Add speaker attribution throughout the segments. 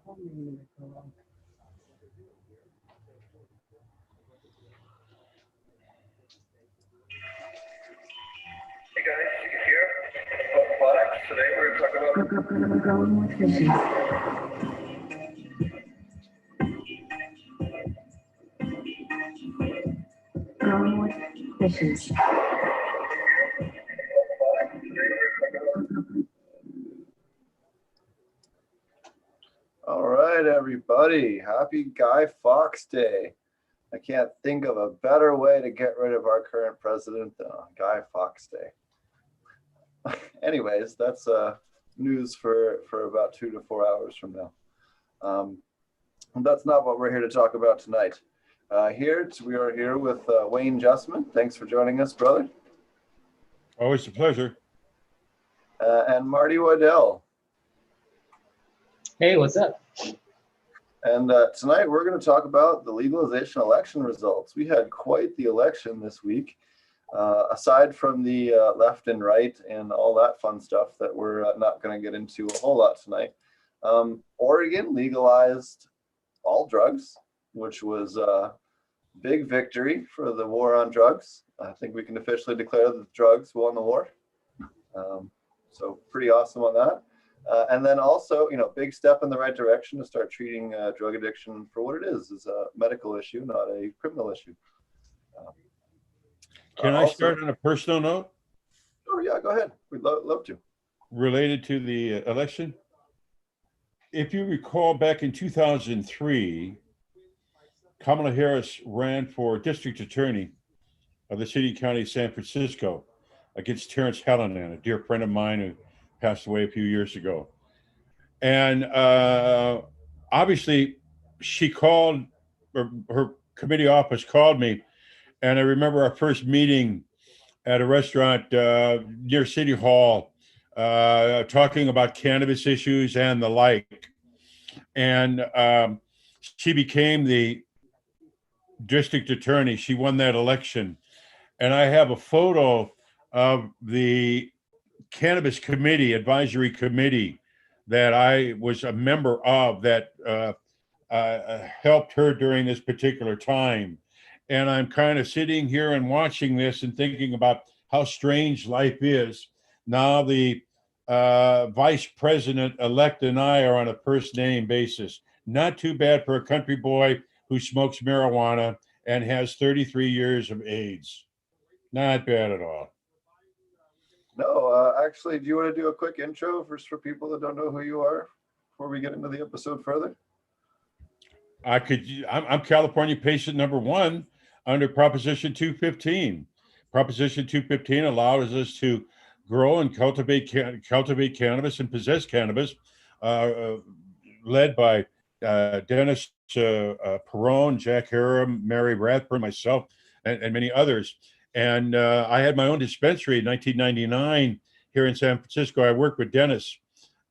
Speaker 1: Hey guys, here about Ponics. Today we're going to talk about growing with fishes. Growing with fishes.
Speaker 2: All right, everybody. Happy Guy Fawkes Day. I can't think of a better way to get rid of our current president than on Guy Fawkes Day. Anyways, that's news for about 2 to 4 hours from now. That's not what we're here to talk about tonight. We are here with Wayne Justman. Thanks for joining us, brother.
Speaker 3: Always a pleasure.
Speaker 2: And Marty Waddell.
Speaker 4: Hey, what's up?
Speaker 2: And tonight we're going to talk about the legalization election results. We had quite the election this week. Aside from the left and right and all that fun stuff that we're not going to get into a whole lot tonight, Oregon legalized all drugs, which was a big victory for the war on drugs. I think we can officially declare that drugs won the war. So pretty awesome on that. And then also, big step in the right direction to start treating drug addiction for what it is a medical issue, not a criminal issue.
Speaker 3: Can I start on a personal note?
Speaker 2: Oh, yeah, go ahead. We'd love to.
Speaker 3: Related to the election. If you recall, back in 2003, Kamala Harris ran for district attorney of the city county of San Francisco against Terrence Hallinan, a dear friend of mine who passed away a few years ago. And obviously she called, or her committee office called me. And I remember our first meeting at a restaurant near City Hall, talking about cannabis issues and the like. And she became the district attorney. She won that election. And I have a photo of the Cannabis Committee, Advisory Committee, that I was a member of that helped her during this particular time. And I'm kind of sitting here and watching this and thinking about how strange life is. Now the vice president-elect and I are on a first-name basis. Not too bad for a country boy who smokes marijuana and has 33 years of AIDS. Not bad at all.
Speaker 2: No, actually, do you want to do a quick intro for people that don't know who you are before we get into the episode further?
Speaker 3: I'm California patient number 1 under Proposition 215. Proposition 215 allows us to grow and cultivate cannabis and possess cannabis, led by Dennis Perone, Jack Harram, Mary Rathburn, myself, and many others. And I had my own dispensary in 1999 here in San Francisco. I worked with Dennis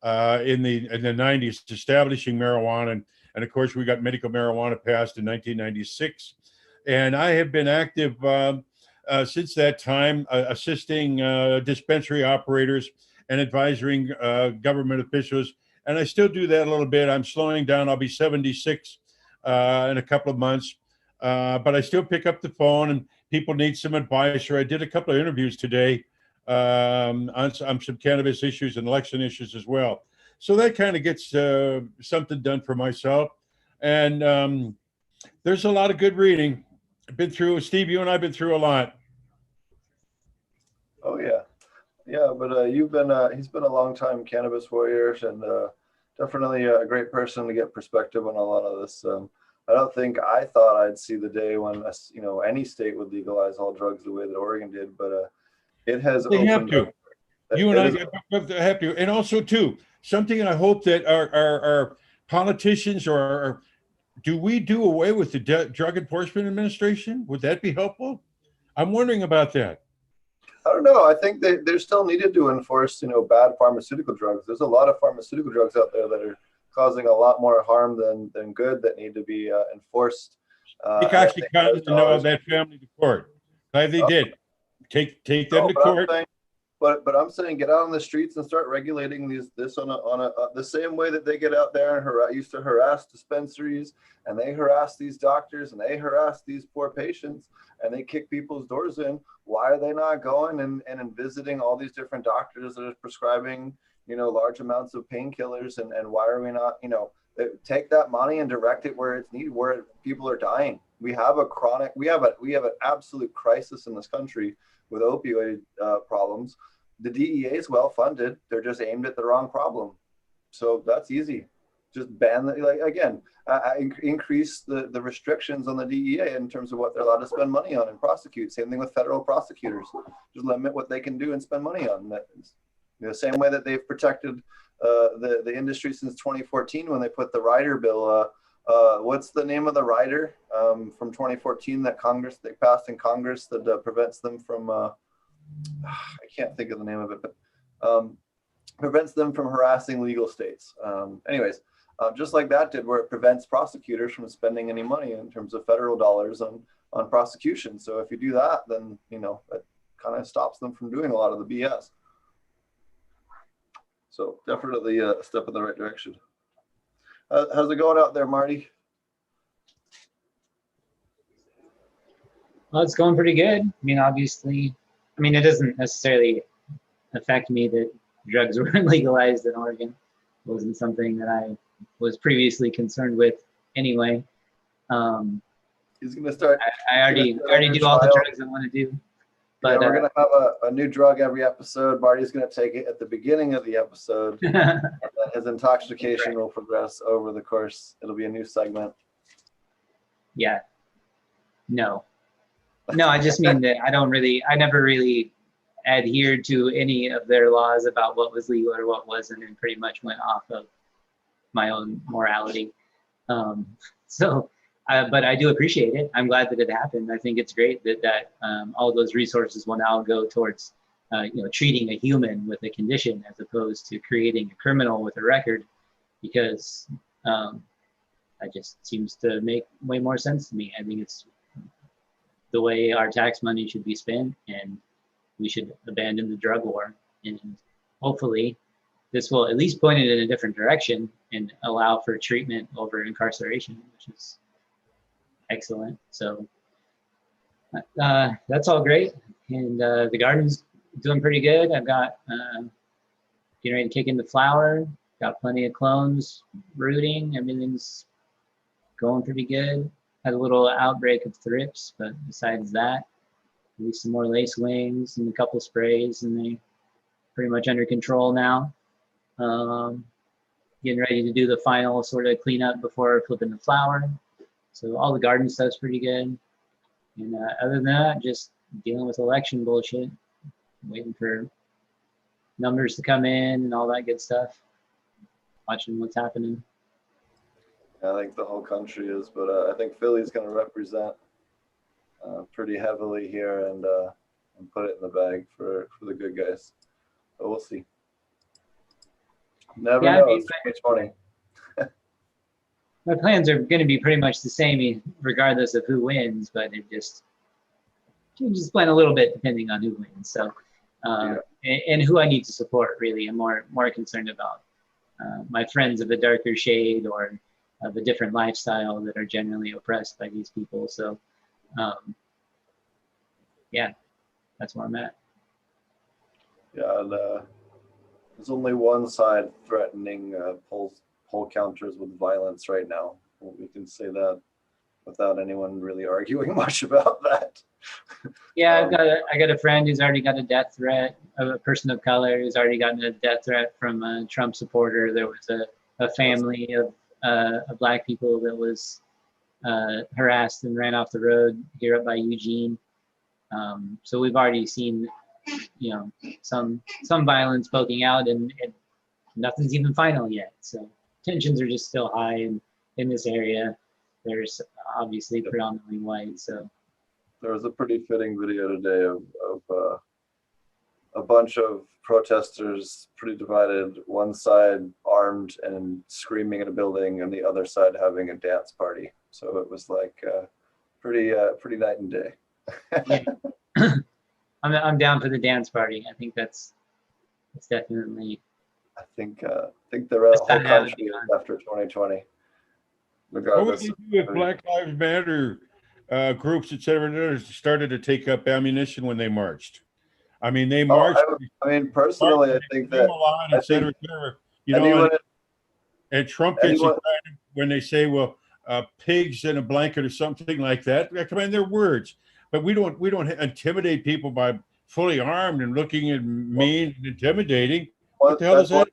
Speaker 3: in the 90s, establishing marijuana. And of course, we got medical marijuana passed in 1996. And I have been active since that time, assisting dispensary operators and advising government officials. And I still do that a little bit. I'm slowing down. I'll be 76 in a couple of months. But I still pick up the phone and people need some advice, or I did a couple of interviews today on some cannabis issues and election issues as well. So that kind of gets something done for myself. And there's a lot of good reading. I've been through, Steve, you and I have been through a lot.
Speaker 2: Oh, yeah. Yeah, but he's been a long time cannabis warrior and definitely a great person to get perspective on a lot of this. I don't think I thought I'd see the day when any state would legalize all drugs the way that Oregon did, but it has.
Speaker 3: They have to. You and I have to, and also too something. I hope that our politicians do we do away with the Drug Enforcement Administration? Would that be helpful? I'm wondering about that.
Speaker 2: I don't know. I think they're still needed to enforce bad pharmaceutical drugs. There's a lot of pharmaceutical drugs out there that are causing a lot more harm than good that need to be enforced.
Speaker 3: He actually got to know that family to court. They did. Take them to court.
Speaker 2: But I'm saying get out on the streets and start regulating this on the same way that they get out there and used to harass dispensaries, and they harass these doctors and they harass these poor patients and they kick people's doors in. Why are they not going and visiting all these different doctors that are prescribing, large amounts of painkillers, and why are we not, take that money and direct it where it's needed, where people are dying. We have an absolute crisis in this country with opioid problems. The DEA is well funded. They're just aimed at the wrong problem. So that's easy. Just ban increase the restrictions on the DEA in terms of what they're allowed to spend money on and prosecute. Same thing with federal prosecutors. Just limit what they can do and spend money on. The same way that they've protected the industry since 2014 when they put the rider bill. What's the name of the rider from 2014 that they passed in Congress that prevents them from, I can't think of the name of it, but prevents them from harassing legal states. Anyways, just like that did, where it prevents prosecutors from spending any money in terms of federal dollars on prosecution. So if you do that, then, it kind of stops them from doing a lot of the BS. So definitely a step in the right direction. How's it going out there, Marty?
Speaker 4: Well, it's going pretty good. I mean, obviously, it doesn't necessarily affect me that drugs weren't legalized in Oregon. It wasn't something that I was previously concerned with anyway.
Speaker 2: He's going to start.
Speaker 4: I already do all the drugs I want to do. But
Speaker 2: we're going to have a new drug every episode. Marty's going to take it at the beginning of the episode. And then his intoxication will progress over the course. It'll be a new segment.
Speaker 4: Yeah. No, I just mean that I never really adhered to any of their laws about what was legal or what wasn't, and pretty much went off of my own morality. But I do appreciate it. I'm glad that it happened. I think it's great that all those resources will now go towards, treating a human with a condition as opposed to creating a criminal with a record, because that just seems to make way more sense to me. I think it's the way our tax money should be spent, and we should abandon the drug war. And hopefully this will at least point it in a different direction and allow for treatment over incarceration, which is excellent. So that's all great, and the garden's doing pretty good. I've got getting ready to kick into flower, got plenty of clones rooting, everything's going pretty good. Had a little outbreak of thrips, but besides that, maybe some more lace wings and a couple sprays, and they pretty much under control now. Getting ready to do the final sort of cleanup before flipping the flower. So all the garden stuff's pretty good. And other than that, just dealing with election bullshit, waiting for numbers to come in and all that good stuff, watching what's happening.
Speaker 2: I think the whole country is, but I think Philly's going to represent pretty heavily here and put it in the bag for the good guys. But we'll see. Never know. It's 2020.
Speaker 4: My plans are going to be pretty much the same regardless of who wins, but it just plan a little bit depending on who wins. So, and who I need to support, really. I'm more concerned about my friends of a darker shade or of a different lifestyle that are generally oppressed by these people. So, yeah, that's where I'm at.
Speaker 2: Yeah, and there's only one side threatening poll counters with violence right now. We can say that without anyone really arguing much about that.
Speaker 4: Yeah, I got a friend who's already got a death threat, a person of color who's already gotten a death threat from a Trump supporter. There was a family of Black people that was harassed and ran off the road here up by Eugene. So we've already seen, some violence poking out, and nothing's even final yet. So tensions are just still high in this area. There's obviously predominantly white. So
Speaker 2: there was a pretty fitting video today of a bunch of protesters, pretty divided, one side armed and screaming at a building, and the other side having a dance party. So it was like pretty night and day.
Speaker 4: Yeah. I'm down for the dance party. I think that's it's definitely.
Speaker 2: I think the whole
Speaker 4: time to
Speaker 2: country
Speaker 4: be
Speaker 2: is
Speaker 4: on.
Speaker 2: after 2020,
Speaker 3: What would
Speaker 2: regardless.
Speaker 3: they do if Black Lives Matter groups, et cetera, started to take up ammunition when they marched? I mean, they marched.
Speaker 2: I mean, personally, I think that
Speaker 3: et cetera, et cetera, you know,
Speaker 2: anyone,
Speaker 3: and Trump gets
Speaker 2: anyone,
Speaker 3: excited when they say, "Well, pigs in a blanket" or something like that. I mean, they're words, but we don't intimidate people by fully armed and looking at mean and intimidating. What the hell is that?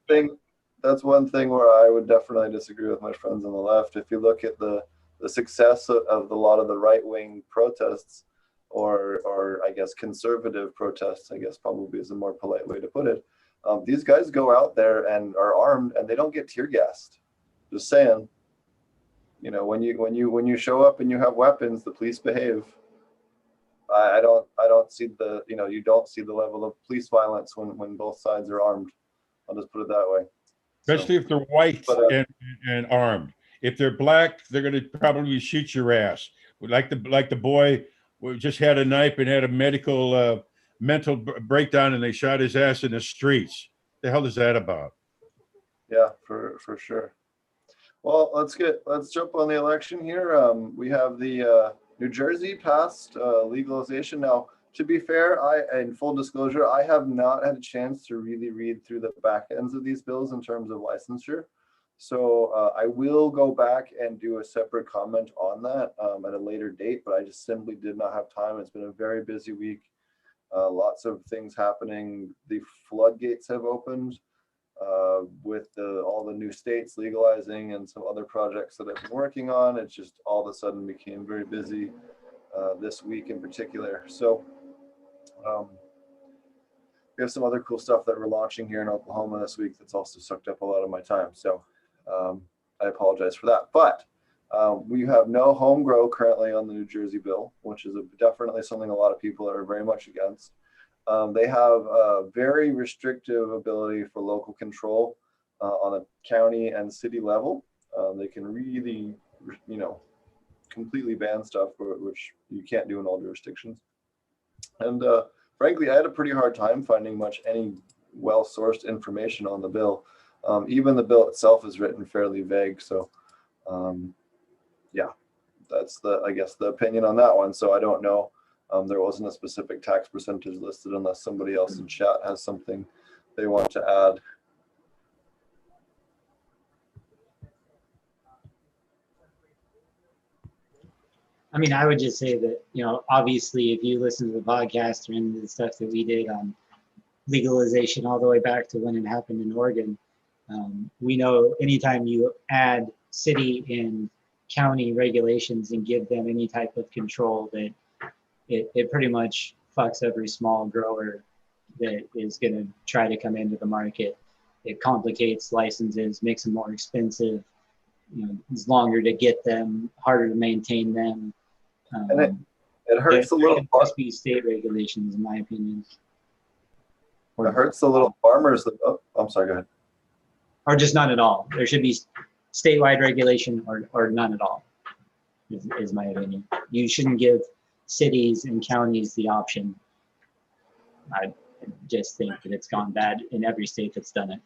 Speaker 2: That's one thing where I would definitely disagree with my friends on the left. If you look at the success of a lot of the right-wing protests, or I guess conservative protests, I guess probably is a more polite way to put it. These guys go out there and are armed, and they don't get tear gassed. Just saying. You know, when you show up and you have weapons, the police behave. I don't see you don't see the level of police violence when both sides are armed. I'll just put it that way.
Speaker 3: Especially if they're white and armed. If they're black, they're going to probably shoot your ass. Like the boy who just had a knife and had a mental breakdown, and they shot his ass in the streets. The hell is that about?
Speaker 2: Yeah, for sure. Well, let's jump on the election here. We have the New Jersey passed legalization. Now, to be fair, in full disclosure, I have not had a chance to really read through the back ends of these bills in terms of licensure. So I will go back and do a separate comment on that at a later date, but I just simply did not have time. It's been a very busy week. Lots of things happening. The floodgates have opened with all the new states legalizing and some other projects that I've been working on. It just all of a sudden became very busy this week in particular. So we have some other cool stuff that we're launching here in Oklahoma this week that's also sucked up a lot of my time. So I apologize for that. But we have no home grow currently on the New Jersey bill, which is definitely something a lot of people are very much against. They have a very restrictive ability for local control on a county and city level. They can really, completely ban stuff, which you can't do in all jurisdictions. And frankly, I had a pretty hard time finding any well-sourced information on the bill. Even the bill itself is written fairly vague. So yeah, that's I guess the opinion on that one. So I don't know. There wasn't a specific tax percentage listed unless somebody else in chat has something they want to add.
Speaker 4: I mean, I would just say that, obviously, if you listen to the podcast or any of the stuff that we did on legalization all the way back to when it happened in Oregon, we know anytime you add city and county regulations and give them any type of control, that it pretty much fucks every small grower that is going to try to come into the market. It complicates licenses, makes them more expensive. It's longer to get them, harder to maintain them.
Speaker 2: And it hurts a little.
Speaker 4: It must be state regulations, in my opinion.
Speaker 2: It hurts the little farmers. I'm sorry, go ahead.
Speaker 4: Or just none at all. There should be statewide regulation or none at all, is my opinion. You shouldn't give cities and counties the option. I just think that it's gone bad in every state that's done it.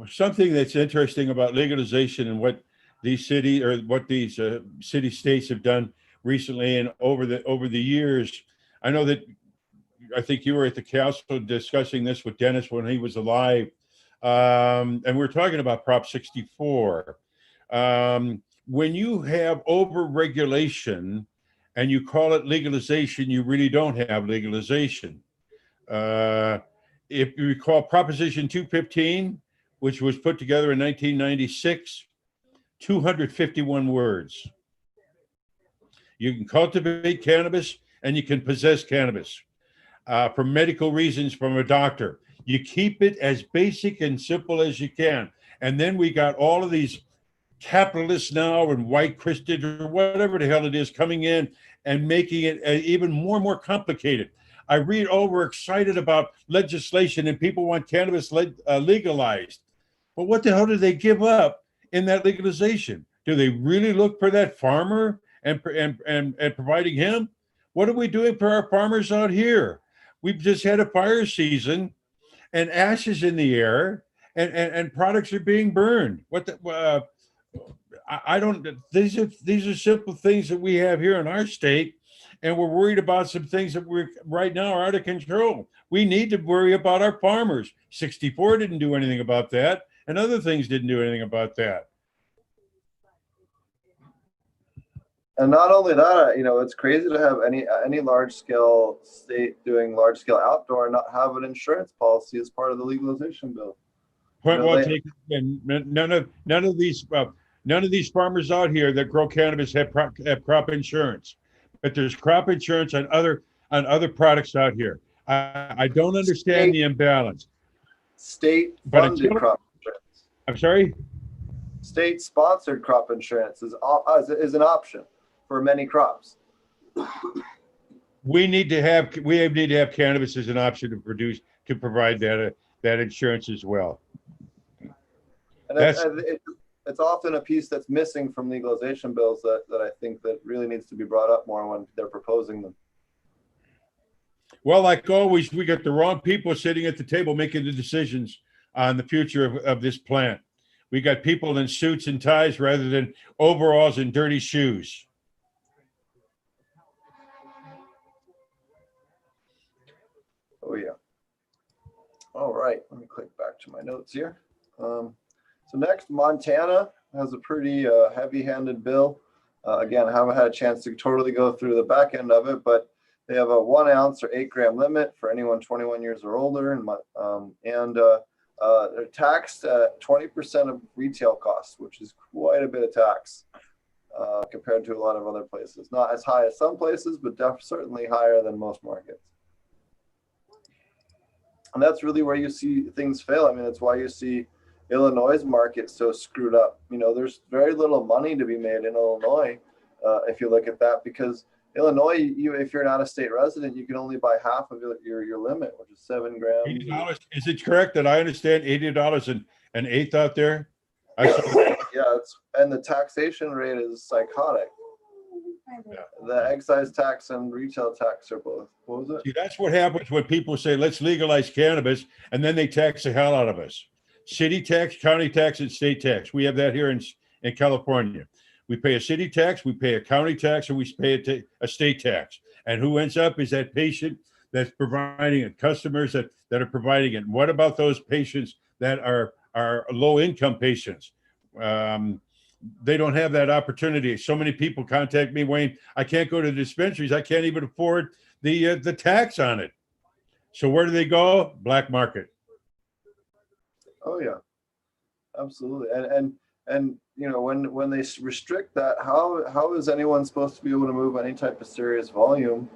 Speaker 3: Something that's interesting about legalization and what these city states have done recently and over the years. I know that I think you were at the council discussing this with Dennis when he was alive, and we're talking about Prop 64. When you have over-regulation and you call it legalization, you really don't have legalization. If you recall Proposition 215, which was put together in 1996, 251 words. You can cultivate cannabis and you can possess cannabis for medical reasons from a doctor. You keep it as basic and simple as you can. And then we got all of these capitalists now and white Christians or whatever the hell it is coming in and making it even more and more complicated. I read we're excited about legislation and people want cannabis legalized. But what the hell do they give up in that legalization? Do they really look for that farmer and providing him? What are we doing for our farmers out here? We've just had a fire season, and ashes in the air, and products are being burned. What the, I don't. These are simple things that we have here in our state, and we're worried about some things that we're right now are out of control. We need to worry about our farmers. 64 didn't do anything about that, and other things didn't do anything about that.
Speaker 2: And not only that, it's crazy to have any large scale state doing large scale outdoor and not have an insurance policy as part of the legalization bill.
Speaker 3: Point well taken. And none of these farmers out here that grow cannabis have crop insurance, but there's crop insurance on other products out here. I don't understand the imbalance.
Speaker 2: State funded crop insurance.
Speaker 3: I'm sorry.
Speaker 2: State sponsored crop insurance is an option for many crops.
Speaker 3: We need to have cannabis as an option to provide that insurance as well.
Speaker 2: And it's often a piece that's missing from legalization bills that I think that really needs to be brought up more when they're proposing them.
Speaker 3: Well, like always, we got the wrong people sitting at the table making the decisions on the future of this plant. We got people in suits and ties rather than overalls and dirty shoes.
Speaker 2: Oh yeah. All right, let me click back to my notes here. So next, Montana has a pretty heavy-handed bill. Again, I haven't had a chance to totally go through the back end of it, but they have a 1 ounce or 8 gram limit for anyone 21 years or older, and they're taxed at 20% of retail costs, which is quite a bit of tax compared to a lot of other places. Not as high as some places, but certainly higher than most markets. And that's really where you see things fail. I mean, that's why you see Illinois' market so screwed up. There's very little money to be made in Illinois if you look at that, because Illinois, if you're an out-of-state resident, you can only buy half of your limit, which is 7 grams.
Speaker 3: $80. Is it correct that I understand $80 an eighth out there?
Speaker 2: Yeah, and the taxation rate is psychotic. Yeah. The excise tax and retail tax are both. What was it?
Speaker 3: See, that's what happens when people say, let's legalize cannabis, and then they tax the hell out of us. City tax, county tax, and state tax. We have that here in California. We pay a city tax, we pay a county tax, and we pay a state tax. And who ends up is that patient that's providing it, customers that are providing it. And what about those patients that are low-income patients? They don't have that opportunity. So many people contact me, Wayne, I can't go to the dispensaries. I can't even afford the tax on it. So where do they go? Black market.
Speaker 2: Oh yeah, absolutely. And when they restrict that, how is anyone supposed to be able to move any type of serious volume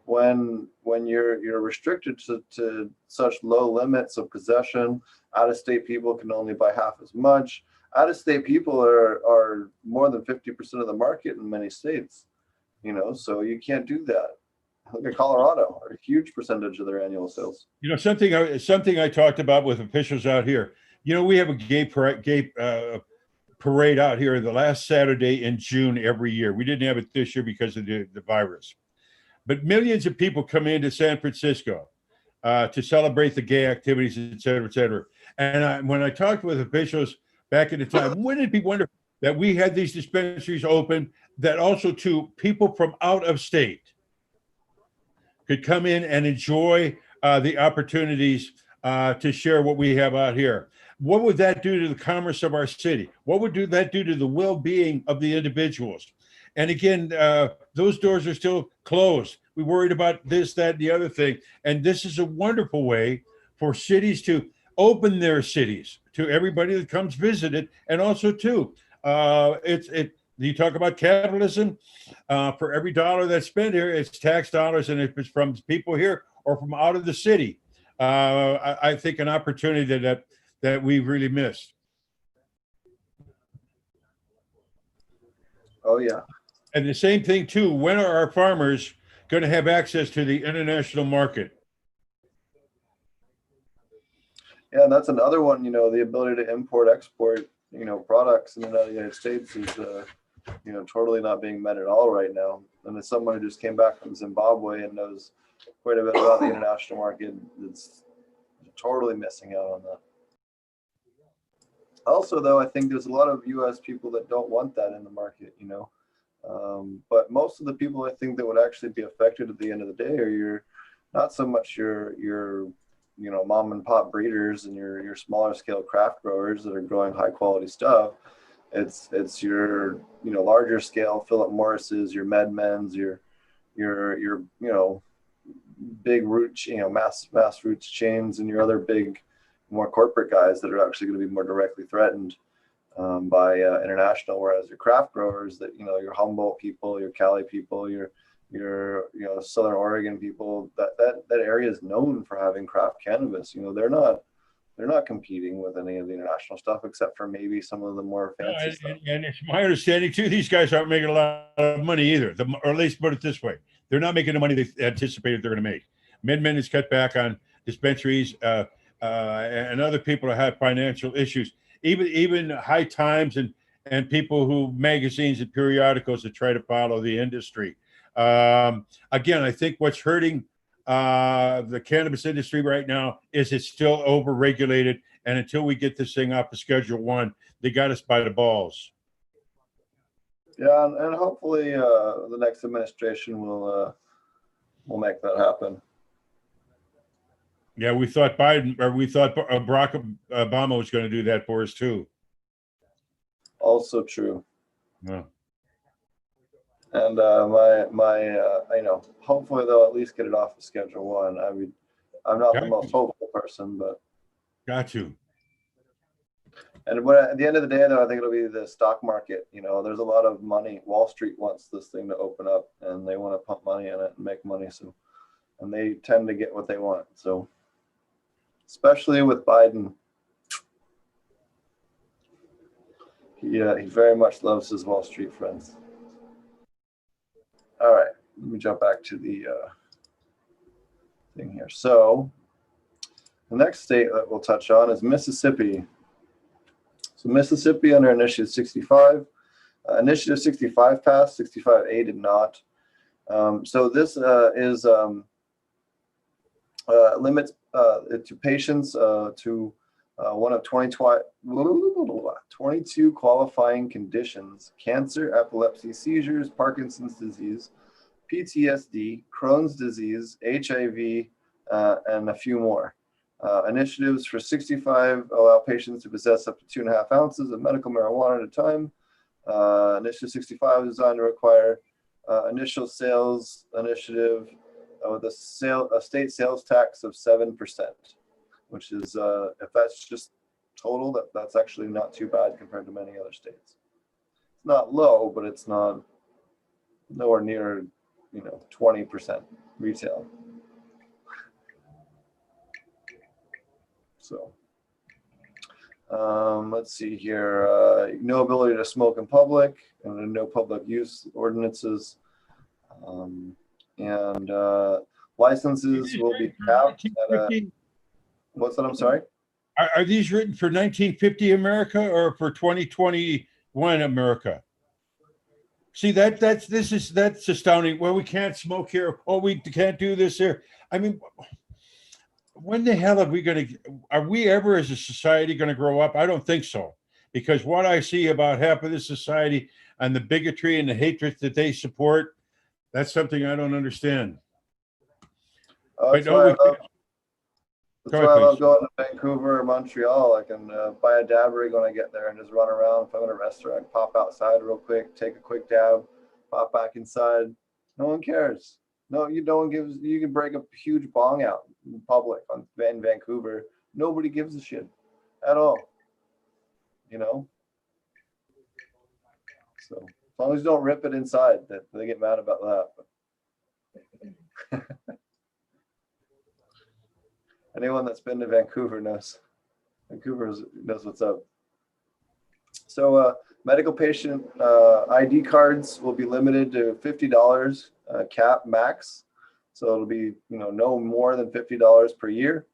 Speaker 2: when you're restricted to such low limits of possession? Out-of-state people can only buy half as much. Out-of-state people are more than 50% of the market in many states, so you can't do that. Look at Colorado, a huge percentage of their annual sales.
Speaker 3: Something I talked about with officials out here. We have a gay parade out here the last Saturday in June every year. We didn't have it this year because of the virus, but millions of people come into San Francisco to celebrate the gay activities, et cetera, et cetera. And when I talked with officials back in the time, wouldn't it be wonderful that we had these dispensaries open, that also too people from out of state could come in and enjoy the opportunities to share what we have out here? What would that do to the commerce of our city? What would that do to the well-being of the individuals? And again, those doors are still closed. We worried about this, that, and the other thing. And this is a wonderful way for cities to open their cities to everybody that comes visit it. And also too, you talk about capitalism, for every dollar that's spent here, it's tax dollars. And if it's from people here or from out of the city, I think an opportunity that we've really missed.
Speaker 2: Oh yeah.
Speaker 3: And the same thing too, when are our farmers going to have access to the international market?
Speaker 2: Yeah, and that's another one, the ability to import, export, products in the United States is, totally not being met at all right now. And as someone who just came back from Zimbabwe and knows quite a bit about the international market, it's totally missing out on that. Also, though, I think there's a lot of U.S. people that don't want that in the market, you know. But most of the people I think that would actually be affected at the end of the day are not so much your you know, mom and pop breeders and your smaller scale craft growers that are growing high quality stuff. It's your, you know, larger scale Philip Morris's, your MedMens, your you know, big root, you know, mass roots chains, and your other big, more corporate guys that are actually going to be more directly threatened by international. Whereas your craft growers, that, you know, your Humboldt people, your Cali people, your you know, Southern Oregon people, that area is known for having craft cannabis. You know, they're not competing with any of the international stuff, except for maybe some of the more fancy stuff.
Speaker 3: And it's my understanding too, these guys aren't making a lot of money either. Or at least put it this way, they're not making the money they anticipated they're going to make. MedMen has cut back on dispensaries, and other people that have financial issues. Even High Times and people who magazines and periodicals that try to follow the industry. Again, I think what's hurting the cannabis industry right now is it's still overregulated, and until we get this thing off of Schedule 1, they got us by the balls.
Speaker 2: Yeah, and hopefully the next administration will make that happen.
Speaker 3: Yeah, we thought Barack Obama was going to do that for us too.
Speaker 2: Also true.
Speaker 3: Yeah.
Speaker 2: And you know, hopefully they'll at least get it off of Schedule 1. I mean, I'm not the most hopeful person, but
Speaker 3: got you.
Speaker 2: And at the end of the day, though, I think it'll be the stock market. You know, there's a lot of money. Wall Street wants this thing to open up, and they want to pump money in it and make money. So, and they tend to get what they want. So, especially with Biden, he very much loves his Wall Street friends. All right, let me jump back to the thing here. So, the next state that we'll touch on is Mississippi. So Mississippi under Initiative 65. Initiative 65 passed, 65A did not. So this limits to patients to one of 22 qualifying conditions: cancer, epilepsy, seizures, Parkinson's disease, PTSD, Crohn's disease, HIV, and a few more. Initiatives for 65 allow patients to possess up to 2.5 ounces of medical marijuana at a time. Initiative 65 is designed to require initial sales initiative with a state sales tax of 7%, which is, if that's just total, that's actually not too bad compared to many other states. It's not low, but it's not nowhere near, 20% retail. So let's see here. No ability to smoke in public, and no public use ordinances, and licenses will be capped at what's that? I'm sorry.
Speaker 3: Are these written for 1950 America or for 2021 America? See, that's astounding. Well, we can't smoke here. Oh, we can't do this here. I mean, when the hell are we ever as a society going to grow up? I don't think so, because what I see about half of this society and the bigotry and the hatred that they support, that's something I don't understand.
Speaker 2: That's why I love going to Vancouver or Montreal. I can buy a dabbery when I get there and just run around. If I'm in a restaurant, pop outside real quick, take a quick dab, pop back inside. No one cares. No one gives. You can break a huge bong out in public in Vancouver. Nobody gives a shit at all. So as long as you don't rip it inside, that they get mad about that. Anyone that's been to Vancouver knows. Knows what's up. So medical patient ID cards will be limited to $50 cap max. So it'll be no more than $50 per year.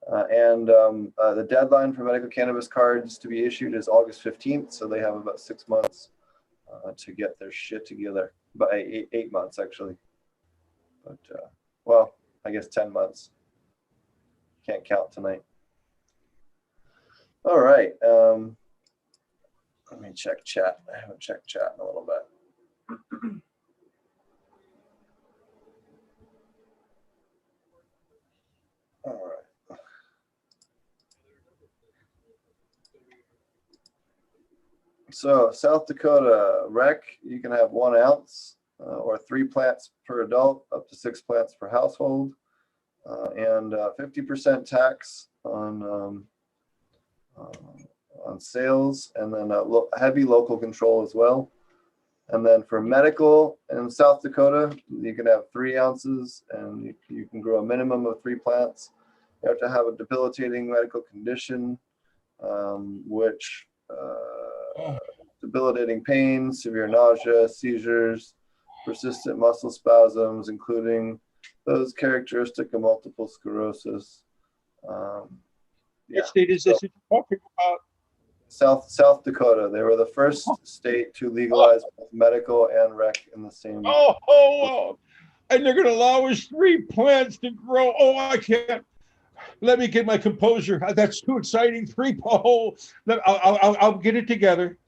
Speaker 2: And the deadline for medical cannabis cards to be issued is August 15th. So they have about 6 months to get their shit together. But 8 months actually. But well, I guess 10 months. Can't count tonight. All right. Let me check chat. I haven't checked chat in a little bit. All right. So South Dakota rec, you can have 1 ounce or 3 plants per adult, up to 6 plants per household, and 50% tax on sales, and then heavy local control as well. And then for medical in South Dakota, you can have 3 ounces and you can grow a minimum of 3 plants. You have to have a debilitating medical condition, which debilitating pain, severe nausea, seizures, persistent muscle spasms, including those characteristic of multiple sclerosis.
Speaker 3: What state is this you're talking about?
Speaker 2: South Dakota. They were the first state to legalize both medical and rec in the same.
Speaker 3: Oh, and they're going to allow us 3 plants to grow. Oh, I can't. Let me get my composure. That's too exciting. 3. Oh, I'll get it together.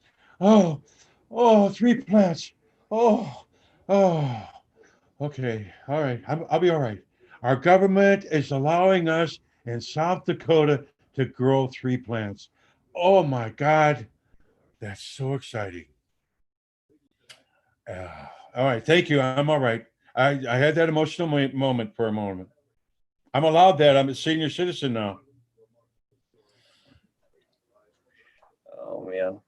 Speaker 3: Oh, 3 plants. Oh. Okay. All right. I'll be all right. Our government is allowing us in South Dakota to grow 3 plants. Oh my God. That's so exciting. All right. Thank you. I'm all right. I had that emotional moment for a moment. I'm allowed that. I'm a senior citizen now.
Speaker 2: Oh man.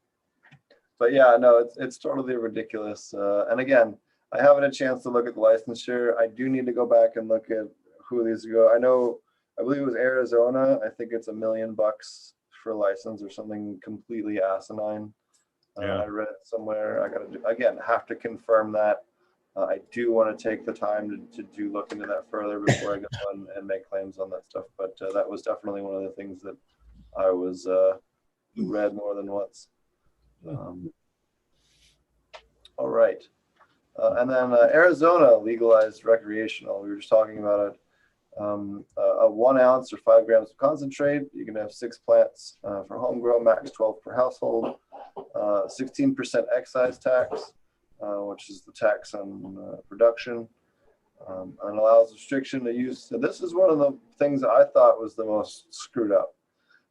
Speaker 2: But yeah, no, it's totally ridiculous. And again, I haven't had a chance to look at the licensure. I do need to go back and look at who these go. I believe it was Arizona. I think it's $1 million for a license or something completely asinine.
Speaker 3: Yeah.
Speaker 2: I read it somewhere. I gotta have to confirm that. I do want to take the time to look into that further before I go and make claims on that stuff. But that was definitely one of the things that I was read more than once. All right. And then Arizona legalized recreational. We were just talking about it. A 1 ounce or 5 grams of concentrate. You can have 6 plants for home grow, max 12 per household. 16% excise tax, which is the tax on production, and allows restriction to use. So this is one of the things that I thought was the most screwed up.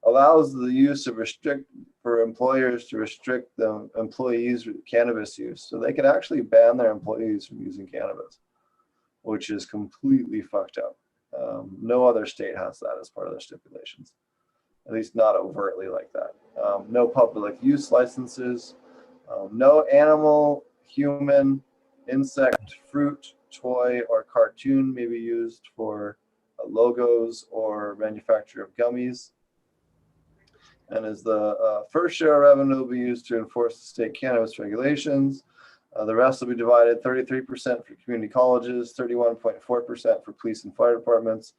Speaker 2: Allows the use of for employers to restrict the employees' cannabis use. So they could actually ban their employees from using cannabis, which is completely fucked up. No other state has that as part of their stipulations, at least not overtly like that. No public use licenses, no animal, human, insect, fruit, toy, or cartoon may be used for logos or manufacture of gummies. And as the first share of revenue will be used to enforce the state cannabis regulations. The rest will be divided 33% for community colleges, 31.4% for police and fire departments,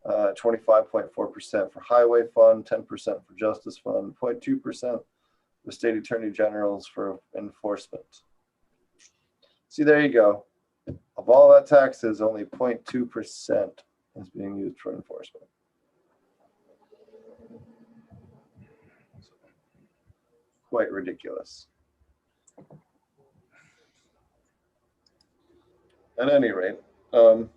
Speaker 2: 25.4% for highway fund, 10% for justice fund, 0.2% for state attorney generals for enforcement. See, there you go. Of all that taxes, only 0.2% is being used for enforcement. Quite ridiculous. At any rate, we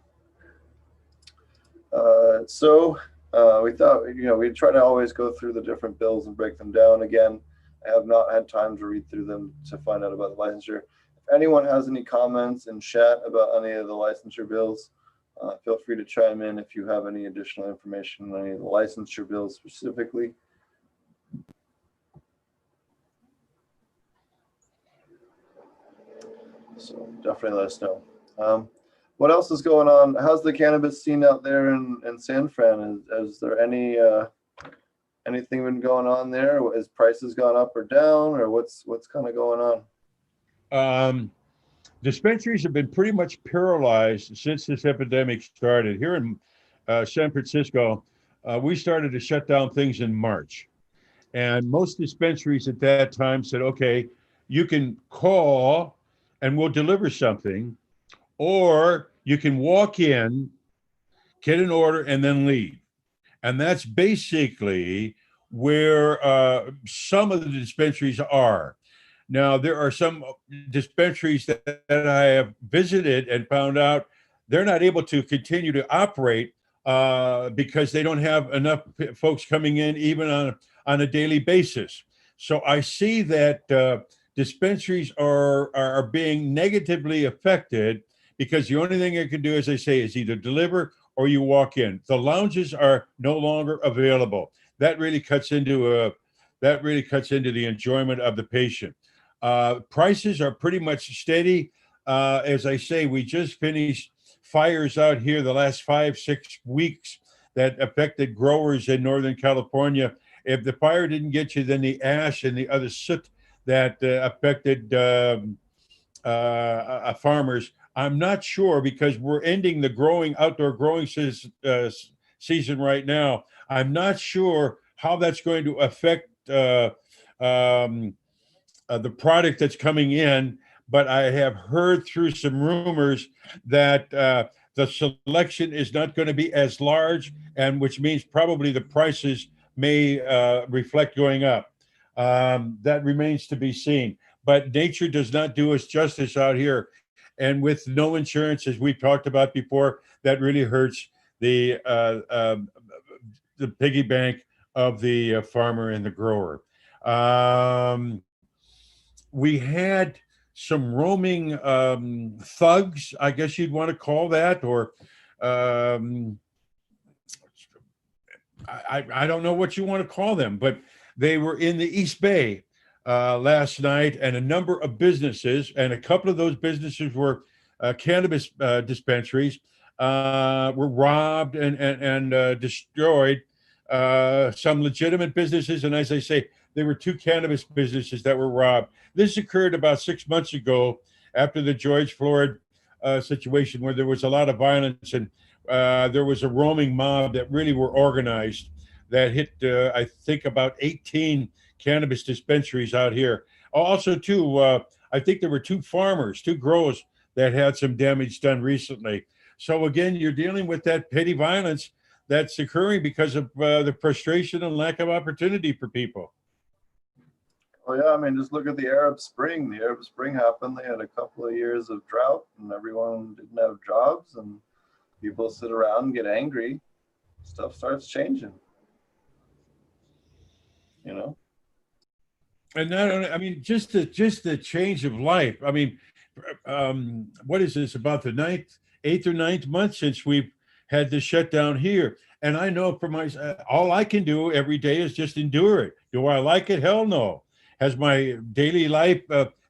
Speaker 2: thought, we'd try to always go through the different bills and break them down. Again, I have not had time to read through them to find out about the licensure. If anyone has any comments in chat about any of the licensure bills, feel free to chime in if you have any additional information on any of the licensure bills specifically. So definitely let us know. What else is going on? How's the cannabis scene out there in San Fran? Is there anything been going on there? Has prices gone up or down, or what's kind of going on?
Speaker 3: Dispensaries have been pretty much paralyzed since this epidemic started. Here in San Francisco, we started to shut down things in March. And most dispensaries at that time said, okay, you can call and we'll deliver something, or you can walk in, get an order, and then leave. And that's basically where some of the dispensaries are. Now, there are some dispensaries that I have visited and found out they're not able to continue to operate because they don't have enough folks coming in even on a daily basis. So I see that dispensaries are being negatively affected because the only thing they can do, as I say, is either deliver or you walk in. The lounges are no longer available. That really cuts into the enjoyment of the patient. Prices are pretty much steady. As I say, we just finished fires out here the last 5-6 weeks that affected growers in Northern California. If the fire didn't get you, then the ash and the other soot that affected farmers. I'm not sure because we're ending the outdoor growing season right now. I'm not sure how that's going to affect the product that's coming in, but I have heard through some rumors that the selection is not going to be as large, and which means probably the prices may reflect going up. That remains to be seen. But nature does not do us justice out here. And with no insurance, as we've talked about before, that really hurts the piggy bank of the farmer and the grower. We had some roaming thugs, I guess you'd want to call that, or I don't know what you want to call them, but they were in the East Bay last night, and a number of businesses, and a couple of those businesses were cannabis dispensaries, were robbed and destroyed. Some legitimate businesses, and as I say, there were 2 cannabis businesses that were robbed. This occurred about 6 months ago after the George Floyd situation, where there was a lot of violence, and there was a roaming mob that really were organized that hit, I think, about 18 cannabis dispensaries out here. Also, too, I think there were 2 growers that had some damage done recently. So again, you're dealing with that petty violence that's occurring because of the frustration and lack of opportunity for people.
Speaker 2: Oh yeah, I mean, just look at the Arab Spring. The Arab Spring happened. They had a couple of years of drought, and everyone didn't have jobs, and people sit around and get angry. Stuff starts changing. You know.
Speaker 3: And not only, I mean, just the change of life. I mean, what is this, about the 8th or 9th month since we've had this shutdown here? And I know for all I can do every day is just endure it. Do I like it? Hell no. Has my daily life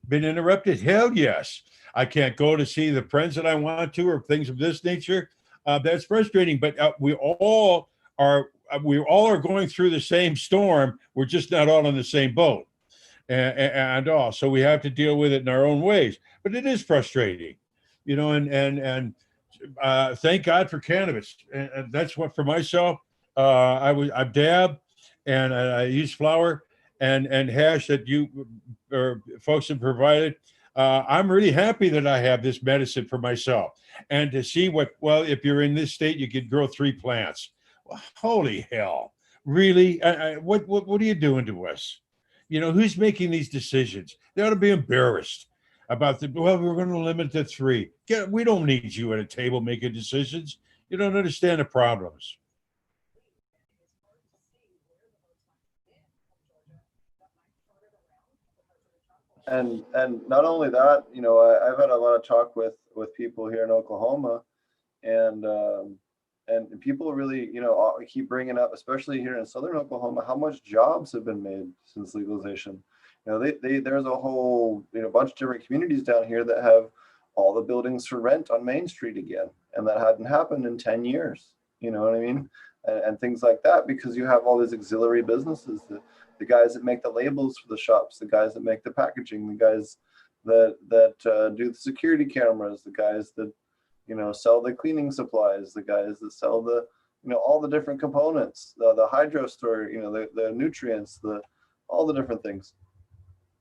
Speaker 3: been interrupted? Hell yes. I can't go to see the friends that I want to, or things of this nature. That's frustrating, but we all are going through the same storm. We're just not all in the same boat. And all. So we have to deal with it in our own ways. But it is frustrating, you know, and thank God for cannabis. And that's what, for myself, I dab, and I use flower and hash that you or folks have provided. I'm really happy that I have this medicine for myself, and to see if you're in this state, you could grow 3 plants. Well, holy hell, really? What are you doing to us? You know, who's making these decisions? They ought to be embarrassed about we're going to limit to 3. We don't need you at a table making decisions. You don't understand the problems.
Speaker 2: And not only that, you know, I've had a lot of talk with people here in Oklahoma, and people really, you know, keep bringing up, especially here in Southern Oklahoma, how much jobs have been made since legalization. You know, there's a whole, you know, bunch of different communities down here that have all the buildings for rent on Main Street again, and that hadn't happened in 10 years. You know what I mean? And things like that, because you have all these auxiliary businesses, the guys that make the labels for the shops, the guys that make the packaging, the guys that do the security cameras, the guys that, you know, sell the cleaning supplies, the guys that sell the, you know, all the different components, the hydro store, you know, the nutrients, all the different things.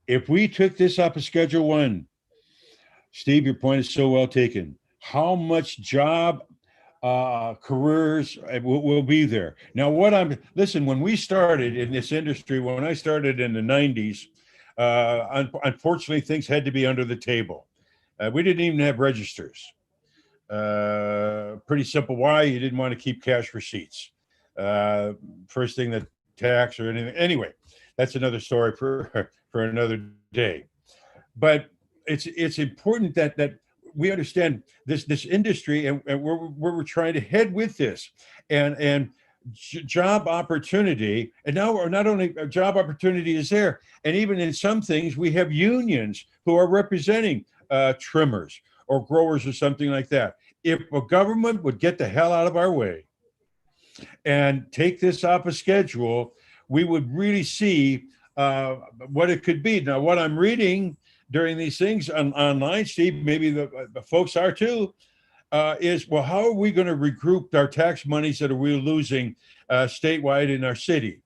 Speaker 3: If we took this up as Schedule 1, Steve, your point is so well taken. How much job careers will be there. Now, listen, when we started in this industry, when I started in the 90s, unfortunately, things had to be under the table. We didn't even have registers. Pretty simple. Why? You didn't want to keep cash receipts. First thing, that tax or anything. Anyway, that's another story for another day. But it's important that we understand this industry and where we're trying to head with this, and job opportunity. And now we're not only job opportunity is there, and even in some things we have unions who are representing trimmers or growers or something like that. If a government would get the hell out of our way and take this off a schedule, we would really see what it could be. Now, what I'm reading during these things online, Steve, maybe the folks are too, is, well, how are we going to regroup our tax monies that we're losing statewide in our city?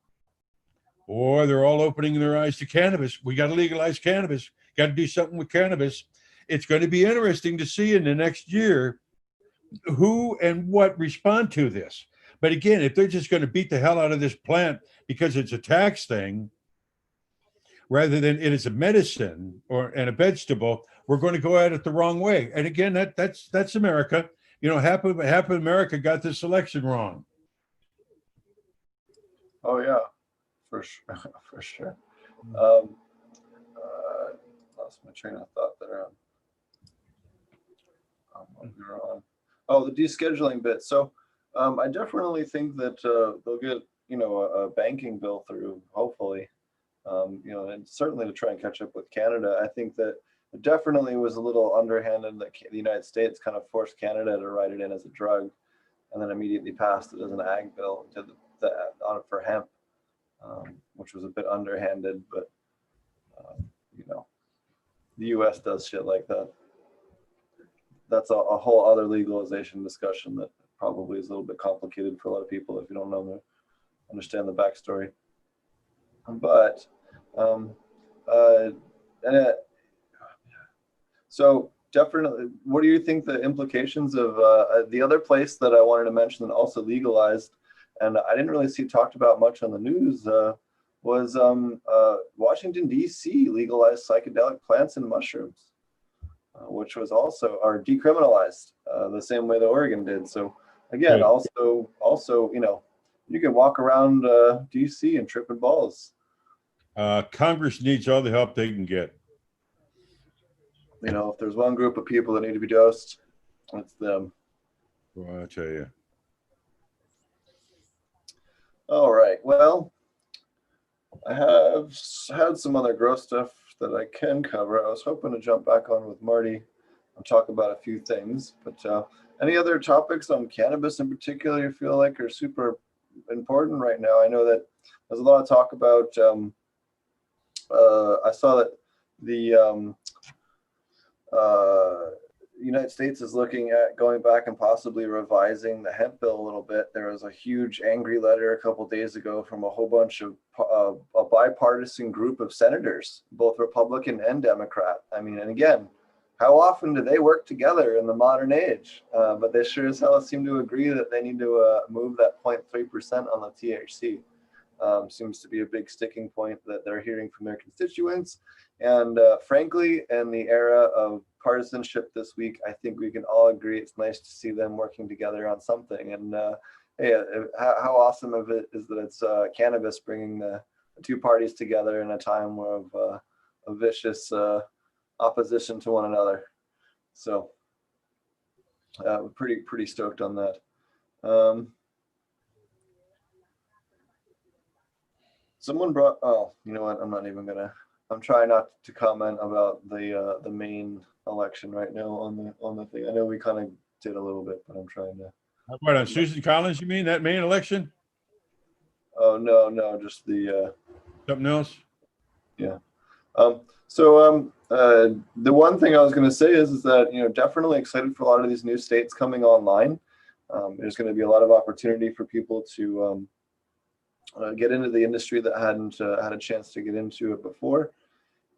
Speaker 3: Or they're all opening their eyes to cannabis. We got to legalize cannabis. Got to do something with cannabis. It's going to be interesting to see in the next year who and what respond to this. But again, if they're just going to beat the hell out of this plant because it's a tax thing, rather than it is a medicine and a vegetable, we're going to go at it the wrong way. And again, that's America. You know, half of America got this election wrong.
Speaker 2: Oh yeah, for sure, for sure. Lost my train of thought there. We were on. Oh, the descheduling bit. So I definitely think that they'll get, you know, a banking bill through, hopefully, you know, and certainly to try and catch up with Canada. I think that it definitely was a little underhanded that the United States kind of forced Canada to write it in as a drug and then immediately passed it as an ag bill to on it for hemp, which was a bit underhanded, but, you know, the US does shit like that. That's a whole other legalization discussion that probably is a little bit complicated for a lot of people if you don't understand the backstory. But so definitely, what do you think the implications of the other place that I wanted to mention that also legalized, and I didn't really see talked about much on the news, was Washington, D.C. legalized psychedelic plants and mushrooms. Which was also decriminalized the same way that Oregon did. So again,
Speaker 3: Good.
Speaker 2: also, you know, you can walk around DC and tripping balls.
Speaker 3: Congress needs all the help they can get.
Speaker 2: You know, if there's one group of people that need to be dosed, it's them.
Speaker 3: Well, I tell you.
Speaker 2: All right. Well, I have had some other gross stuff that I can cover. I was hoping to jump back on with Marty and talk about a few things, but any other topics on cannabis in particular you feel like are super important right now? I know that there's a lot of talk about, I saw that the United States is looking at going back and possibly revising the hemp bill a little bit. There was a huge angry letter a couple days ago from a whole bunch of a bipartisan group of senators, both Republican and Democrat. I mean, and again, how often do they work together in the modern age? But they sure as hell seem to agree that they need to move that 0.3% on the THC. Seems to be a big sticking point that they're hearing from their constituents. And frankly, in the era of partisanship this week, I think we can all agree it's nice to see them working together on something. And hey, how awesome of it is that it's cannabis bringing the two parties together in a time of a vicious opposition to one another. So pretty stoked on that. Someone brought, oh, you know what? I'm trying not to comment about the main election right now on the thing. I know we kind of did a little bit, but I'm trying to.
Speaker 3: What, on Susan Collins, you mean, that main election?
Speaker 2: Oh, no, just the.
Speaker 3: Something else?
Speaker 2: Yeah. So the one thing I was going to say is that, you know, definitely excited for a lot of these new states coming online. There's going to be a lot of opportunity for people to get into the industry that hadn't had a chance to get into it before,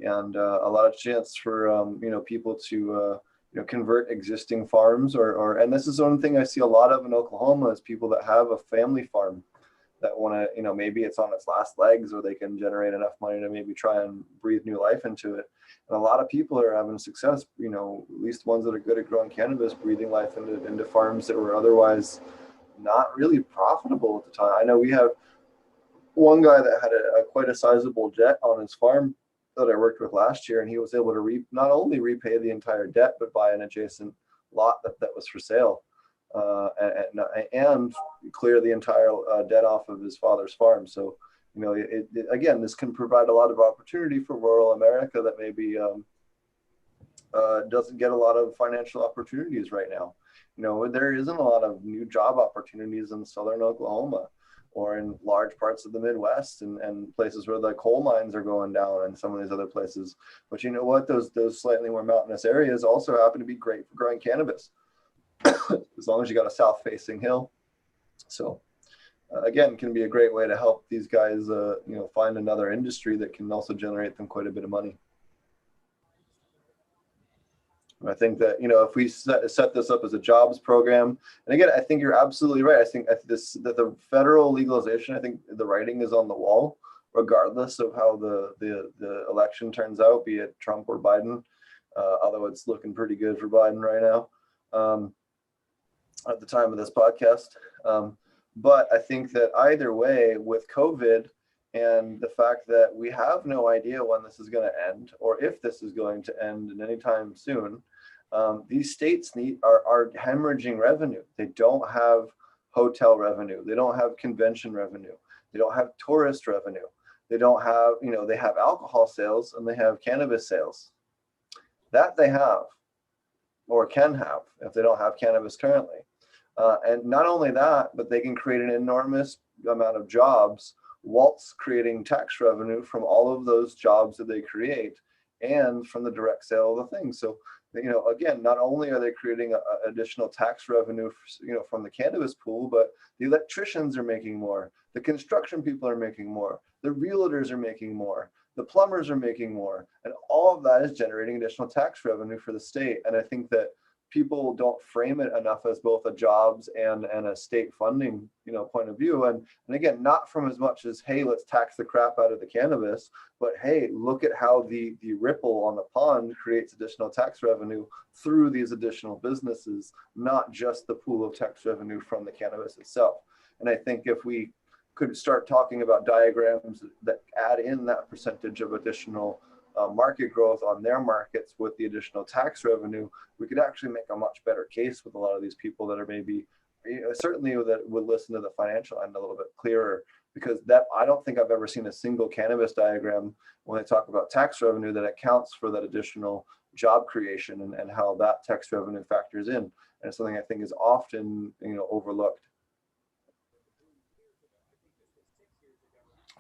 Speaker 2: and a lot of chance for you know, people to convert existing farms and this is one thing I see a lot of in Oklahoma is people that have a family farm that want to, maybe it's on its last legs or they can generate enough money to maybe try and breathe new life into it. And a lot of people are having success, at least ones that are good at growing cannabis, breathing life into farms that were otherwise not really profitable at the time. I know we have one guy that had quite a sizable debt on his farm that I worked with last year, and he was able to not only repay the entire debt, but buy an adjacent lot that was for sale. And clear the entire debt off of his father's farm. So, again, this can provide a lot of opportunity for rural America that maybe doesn't get a lot of financial opportunities right now. There isn't a lot of new job opportunities in southern Oklahoma or in large parts of the Midwest and places where the coal mines are going down and some of these other places. But you know what? Those slightly more mountainous areas also happen to be great for growing cannabis. As long as you got a south-facing hill. So again, can be a great way to help these guys, find another industry that can also generate them quite a bit of money. And I think that, if we set this up as a jobs program, and again, I think you're absolutely right. I think that the federal legalization, I think the writing is on the wall, regardless of how the election turns out, be it Trump or Biden, although it's looking pretty good for Biden right now. At the time of this podcast. But I think that either way, with COVID and the fact that we have no idea when this is going to end or if this is going to end in any time soon, these states are hemorrhaging revenue. They don't have hotel revenue. They don't have convention revenue. They don't have tourist revenue. They don't have, they have alcohol sales and they have cannabis sales. That they have or can have if they don't have cannabis currently. And not only that, but they can create an enormous amount of jobs whilst creating tax revenue from all of those jobs that they create and from the direct sale of the things. So, again, not only are they creating additional tax revenue, from the cannabis pool, but the electricians are making more. The construction people are making more. The realtors are making more. The plumbers are making more. And all of that is generating additional tax revenue for the state. And I think that people don't frame it enough as both a jobs and a state funding, point of view. And again, not from as much as, hey, let's tax the crap out of the cannabis, but hey, look at how the ripple on the pond creates additional tax revenue through these additional businesses, not just the pool of tax revenue from the cannabis itself. And I think if we could start talking about diagrams that add in that percentage of additional market growth on their markets with the additional tax revenue, we could actually make a much better case with a lot of these people that are maybe, certainly that would listen to the financial end a little bit clearer, because that I don't think I've ever seen a single cannabis diagram when they talk about tax revenue that accounts for that additional job creation and how that tax revenue factors in. And it's something I think is often, overlooked.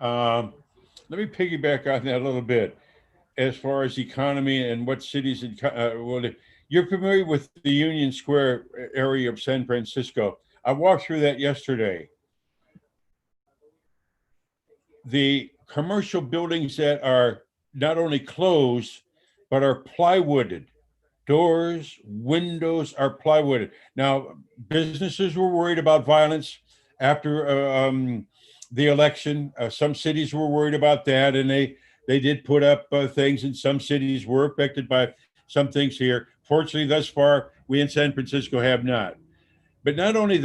Speaker 3: Let me piggyback on that a little bit. As far as economy and what cities, you're familiar with the Union Square area of San Francisco. I walked through that yesterday. The commercial buildings that are not only closed, but are plywooded. Doors, windows are plywooded. Now, businesses were worried about violence after the election. Some cities were worried about that, and they did put up things, and some cities were affected by some things here. Fortunately, thus far, we in San Francisco have not. But not only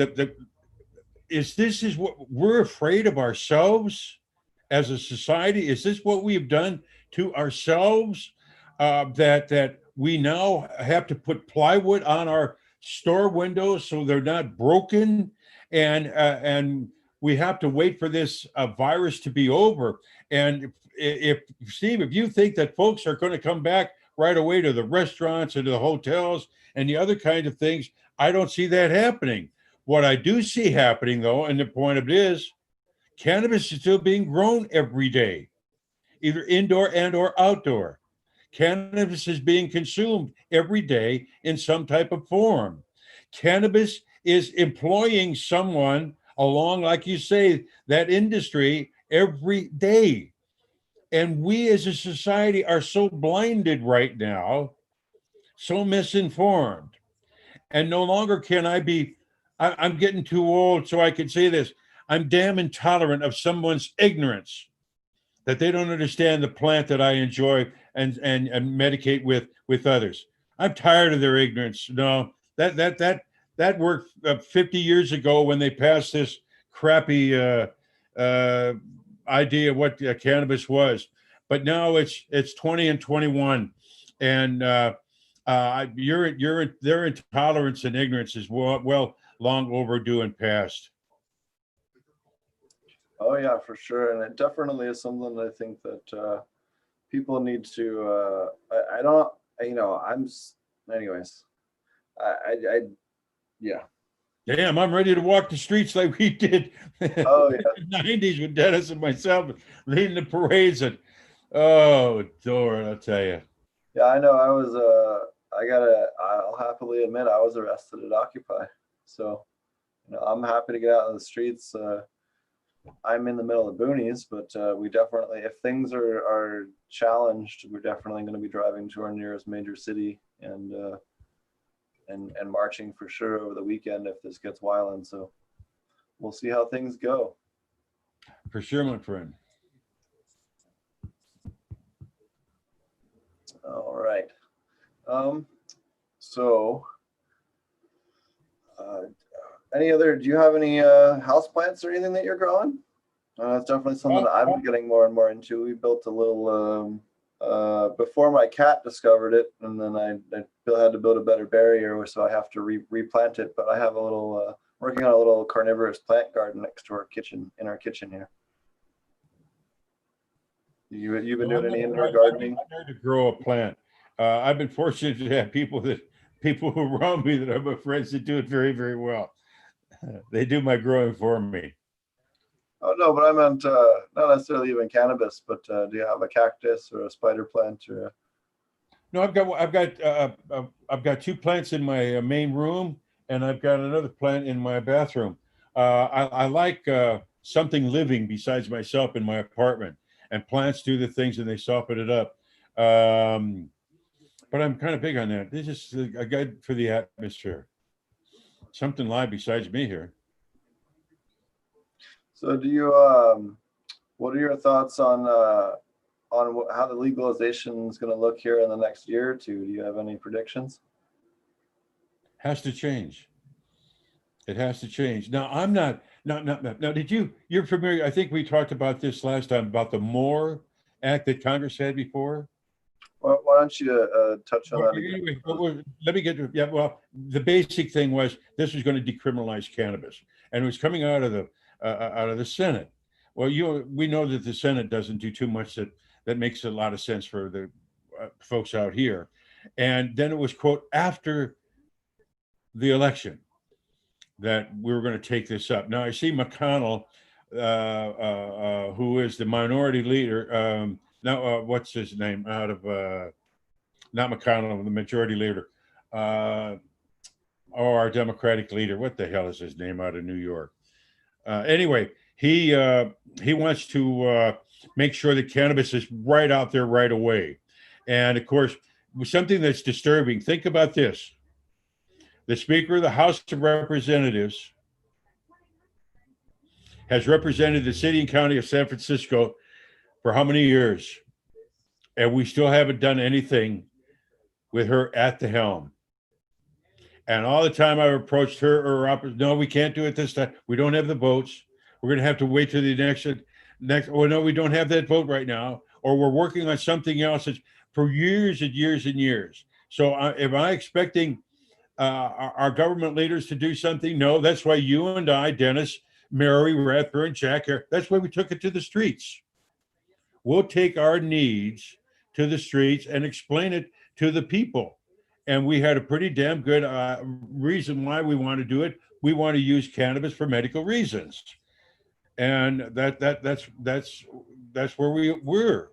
Speaker 3: is what we're afraid of ourselves as a society? Is this what we have done to ourselves? That we now have to put plywood on our store windows so they're not broken, and we have to wait for this virus to be over. And if Steve, if you think that folks are going to come back right away to the restaurants and to the hotels and the other kind of things, I don't see that happening. What I do see happening, though, and the point of it is, cannabis is still being grown every day, either indoor and or outdoor. Cannabis is being consumed every day in some type of form. Cannabis is employing someone along, like you say, that industry every day. And we as a society are so blinded right now. so misinformed. And no longer can I be, I'm getting too old so I can say this. I'm damn intolerant of someone's ignorance that they don't understand the plant that I enjoy and medicate with others. I'm tired of their ignorance. No, that worked 50 years ago when they passed this crappy uh, idea of what cannabis was. But now it's 20 and 21, and their intolerance and ignorance is well long overdue and past.
Speaker 2: Oh yeah, for sure, and it definitely is something I think that people need to. I don't, you know, anyways. I yeah.
Speaker 3: Damn, I'm ready to walk the streets like we did
Speaker 2: Oh
Speaker 3: in the 90s with Dennis and myself leading the parades. And oh, Lord, I'll tell you.
Speaker 2: Yeah, I know. I'll happily admit I was arrested at Occupy. So, you know, I'm happy to get out on the streets. I'm in the middle of the boonies, but we definitely, if things are challenged, we're definitely going to be driving to our nearest major city and marching for sure over the weekend if this gets violent. So we'll see how things go.
Speaker 3: For sure, my friend.
Speaker 2: All right. So do you have any house plants or anything that you're growing? It's definitely something that I'm getting more and more into. We built a little, before my cat discovered it, and then I had to build a better barrier, so I have to replant it. But I have a little, working on a little carnivorous plant garden next to our kitchen, in our kitchen here. You've been doing any indoor gardening?
Speaker 3: I learned to grow a plant. I've been fortunate to have people around me that are my friends that do it very, very well. They do my growing for me.
Speaker 2: Oh no, but I meant not necessarily even cannabis, but do you have a cactus or a spider plant or?
Speaker 3: No, I've got two plants in my main room, and I've got another plant in my bathroom. I like something living besides myself in my apartment, and plants do the things and they soften it up. But I'm kind of big on that. This is a guide for the atmosphere. Something live besides me here.
Speaker 2: So do you, what are your thoughts on how the legalization is going to look here in the next year or two? Do you have any predictions?
Speaker 3: Has to change. It has to change. Now, I'm not. Now, you're familiar? I think we talked about this last time about the MORE Act that Congress had before.
Speaker 2: Well, why don't you touch on that again?
Speaker 3: Anyway, let me get to, yeah. Well, the basic thing was this was going to decriminalize cannabis, and it was coming out of the Senate. Well, we know that the Senate doesn't do too much that makes a lot of sense for the folks out here, and then it was quote after the election that we were going to take this up. Now I see McConnell, who is the minority leader. Now, what's his name? Out of not McConnell, the majority leader, or our Democratic leader. What the hell is his name out of New York? Anyway, he wants to make sure that cannabis is right out there right away, and of course, something that's disturbing. Think about this: the Speaker of the House of Representatives has represented the city and county of San Francisco for how many years? And we still haven't done anything with her at the helm. And all the time I've approached her or no, we can't do it this time. We don't have the votes. We're going to have to wait till the next. Oh no, we don't have that vote right now. Or we're working on something else for years and years and years. So am I expecting our government leaders to do something? No, that's why you and I, Dennis, Mary, Rathburn, Jack here, that's why we took it to the streets. We'll take our needs to the streets and explain it to the people. And we had a pretty damn good reason why we want to do it. We want to use cannabis for medical reasons. And that's where we were.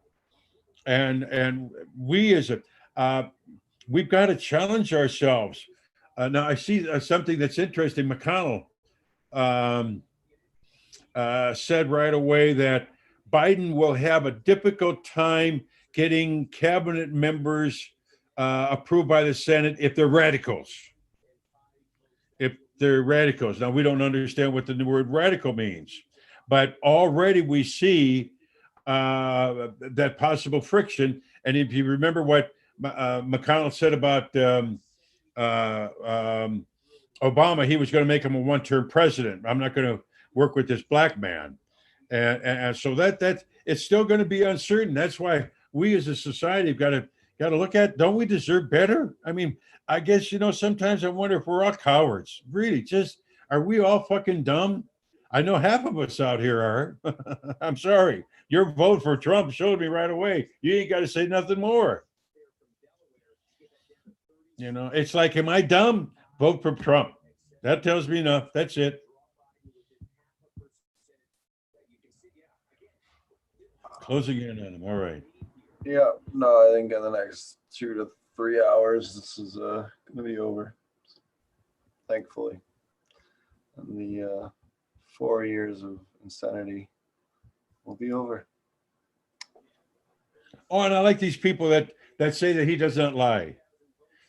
Speaker 3: And we as we've got to challenge ourselves. Now I see something that's interesting. McConnell said right away that Biden will have a difficult time getting cabinet members approved by the Senate if they're radicals. If they're radicals. Now, we don't understand what the word radical means, but already we see that possible friction. And if you remember what McConnell said about Obama, he was going to make him a one-term president. I'm not going to work with this black man. And so that it's still going to be uncertain. That's why we as a society have got to look at, don't we deserve better? I mean, I guess, sometimes I wonder if we're all cowards. Really, just, are we all fucking dumb? I know half of us out here are. I'm sorry. Your vote for Trump showed me right away. You ain't got to say nothing more. It's like, am I dumb? Vote for Trump. That tells me enough. That's it. Closing in on him. All right.
Speaker 2: Yeah, no, I think in the next 2 to 3 hours, this is going to be over. Thankfully. And the 4 years of insanity will be over.
Speaker 3: Oh, and I like these people that say that he does not lie.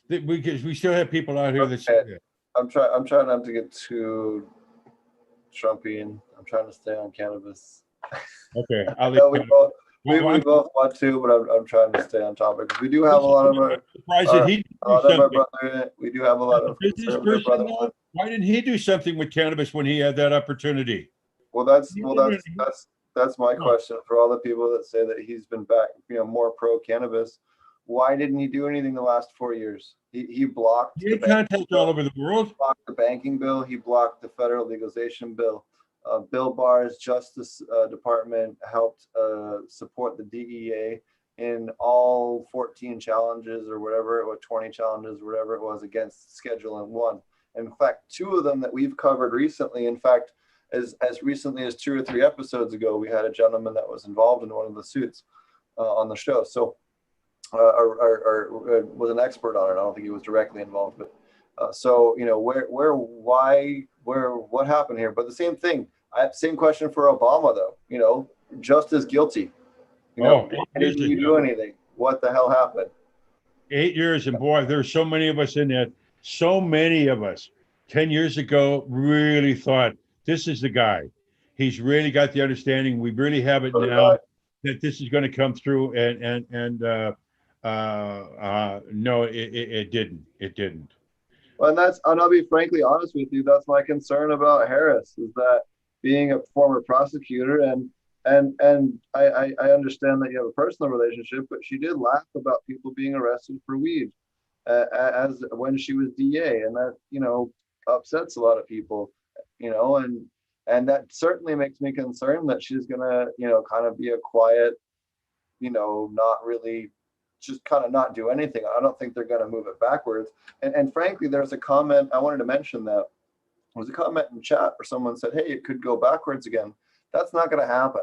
Speaker 3: Because we still have people out here that say that.
Speaker 2: I'm trying not to get too Trumpian. I'm trying to stay on cannabis.
Speaker 3: Okay.
Speaker 2: We both want to, but I'm trying to stay on topic. We do have a lot of our brother. We do have a lot of conservative brother.
Speaker 3: Why didn't he do something with cannabis when he had that opportunity?
Speaker 2: Well, that's my question for all the people that say that he's been back, more pro cannabis. Why didn't he do anything the last 4 years? He blocked.
Speaker 3: He had contacts all over the world.
Speaker 2: He blocked the banking bill. He blocked the federal legalization bill. Bill Barr's Justice Department helped support the DEA in all 14 challenges or whatever, or 20 challenges, whatever it was, against Schedule M1. In fact, 2 of them that we've covered recently, in fact, as recently as 2 or 3 episodes ago, we had a gentleman that was involved in one of the suits on the show. So, or was an expert on it. I don't think he was directly involved, but what happened here? But the same thing. I have the same question for Obama, though. Just as guilty. Why didn't you do anything? What the hell happened?
Speaker 3: 8 years, and boy, there's so many of us in that. So many of us 10 years ago really thought this is the guy. He's really got the understanding. We really have it now that this is going to come through. No, it didn't. It didn't.
Speaker 2: Well, and I'll be frankly honest with you. That's my concern about Harris, is that being a former prosecutor, and I understand that you have a personal relationship, but she did laugh about people being arrested for weed as when she was DA, and that upsets a lot of people, and that certainly makes me concerned that she's gonna kind of be a quiet, not really, just kind of not do anything. I don't think they're going to move it backwards. And frankly, there's a comment I wanted to mention, that there was a comment in chat where someone said, hey, it could go backwards again. That's not going to happen.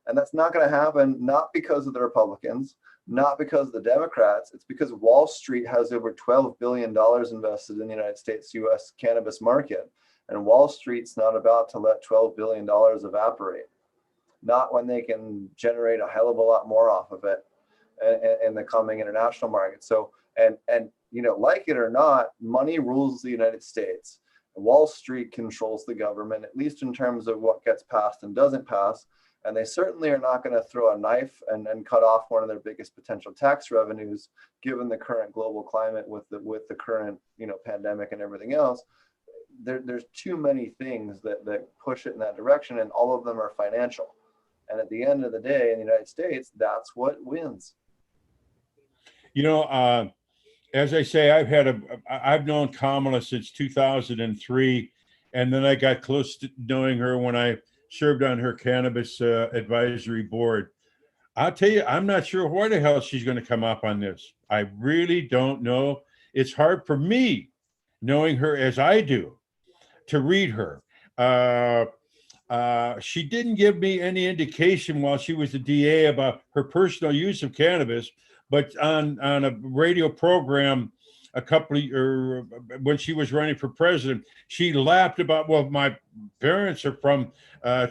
Speaker 2: And that's not going to happen, not because of the Republicans, not because of the Democrats. It's because Wall Street has over $12 billion invested in the United States U.S. cannabis market. And Wall Street's not about to let $12 billion evaporate. Not when they can generate a hell of a lot more off of it in the coming international market. So, and like it or not, money rules the United States. Wall Street controls the government, at least in terms of what gets passed and doesn't pass. And they certainly are not going to throw a knife and cut off one of their biggest potential tax revenues, given the current global climate with the current pandemic and everything else. There's too many things that push it in that direction, and all of them are financial. And at the end of the day, in the United States, that's what wins.
Speaker 3: As I say, I've known Kamala since 2003, and then I got close to knowing her when I served on her cannabis advisory board. I'll tell you, I'm not sure where the hell she's going to come up on this. I really don't know. It's hard for me, knowing her as I do, to read her. She didn't give me any indication while she was the DA about her personal use of cannabis, but on a radio program when she was running for president, she laughed about, well, my parents are from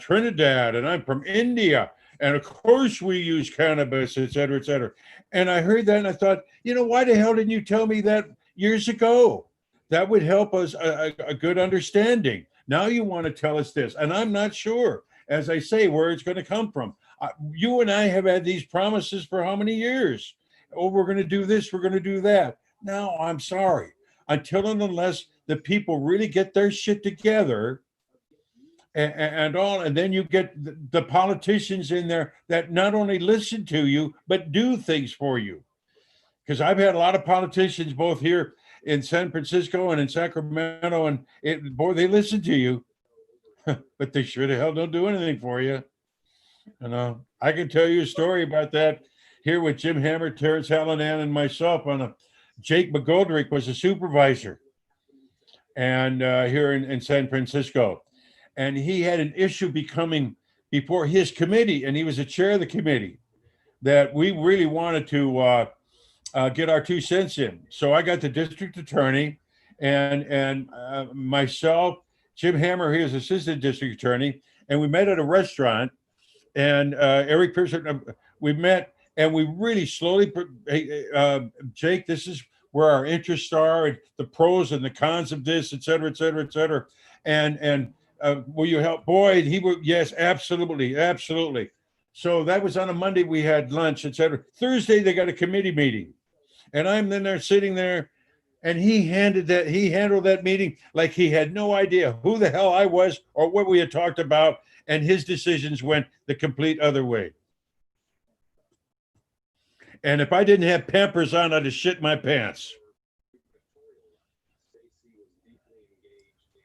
Speaker 3: Trinidad and I'm from India. And of course we use cannabis, et cetera, et cetera. And I heard that and I thought, why the hell didn't you tell me that years ago? That would help us a good understanding. Now you want to tell us this, and I'm not sure, as I say, where it's going to come from. You and I have had these promises for how many years? Oh, we're going to do this, we're going to do that. No, I'm sorry. Until and unless the people really get their shit together, and then you get the politicians in there that not only listen to you but do things for you. Because I've had a lot of politicians both here in San Francisco and in Sacramento, and boy, they listen to you, but they sure the hell don't do anything for you. I can tell you a story about that here with Jim Hammer, Terrence Hallinan, and myself. Jake McGoldrick was a supervisor, and here in San Francisco, and he had an issue becoming before his committee, and he was the chair of the committee, that we really wanted to get our 2 cents in. So I got the district attorney and myself, Jim Hammer, he was assistant district attorney, and we met at a restaurant. And Eric Pearson, we met, and we really slowly, Jake, this is where our interests are, and the pros and the cons of this, et cetera, et cetera, et cetera. And will you help? Boy, he would, yes, absolutely, absolutely. So that was on a Monday. We had lunch, et cetera. Thursday, they got a committee meeting. And I'm then there sitting there, and he handled that meeting like he had no idea who the hell I was or what we had talked about, and his decisions went the complete other way. And if I didn't have Pampers on, I'd have shit my pants.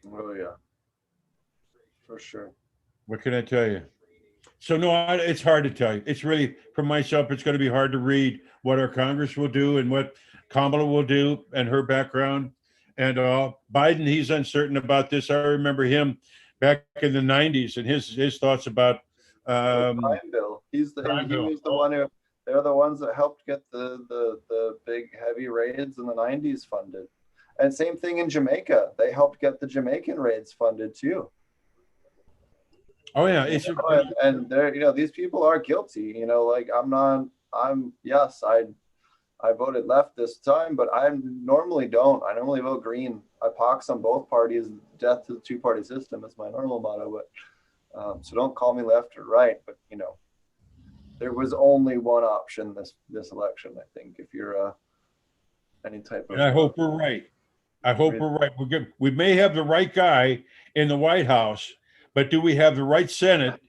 Speaker 2: Oh yeah, for sure.
Speaker 3: What can I tell you? So no, it's hard to tell you. It's really, for myself, it's going to be hard to read what our Congress will do and what Kamala will do and her background. And Biden, he's uncertain about this. I remember him back in the 90s and his thoughts about
Speaker 2: crime bill. He was the one who, they're the ones that helped get the big heavy raids in the 90s funded. And same thing in Jamaica. They helped get the Jamaican raids funded too.
Speaker 3: Oh yeah,
Speaker 2: and they're, these people are guilty. Yes, I voted left this time, but I normally don't. I normally vote green. I pox on both parties. Death to the two-party system is my normal motto. But so don't call me left or right. But there was only one option this election. I think if you're any type of.
Speaker 3: And I hope we're right. I hope we're right. We're good. We may have the right guy in the White House, but do we have the right Senate?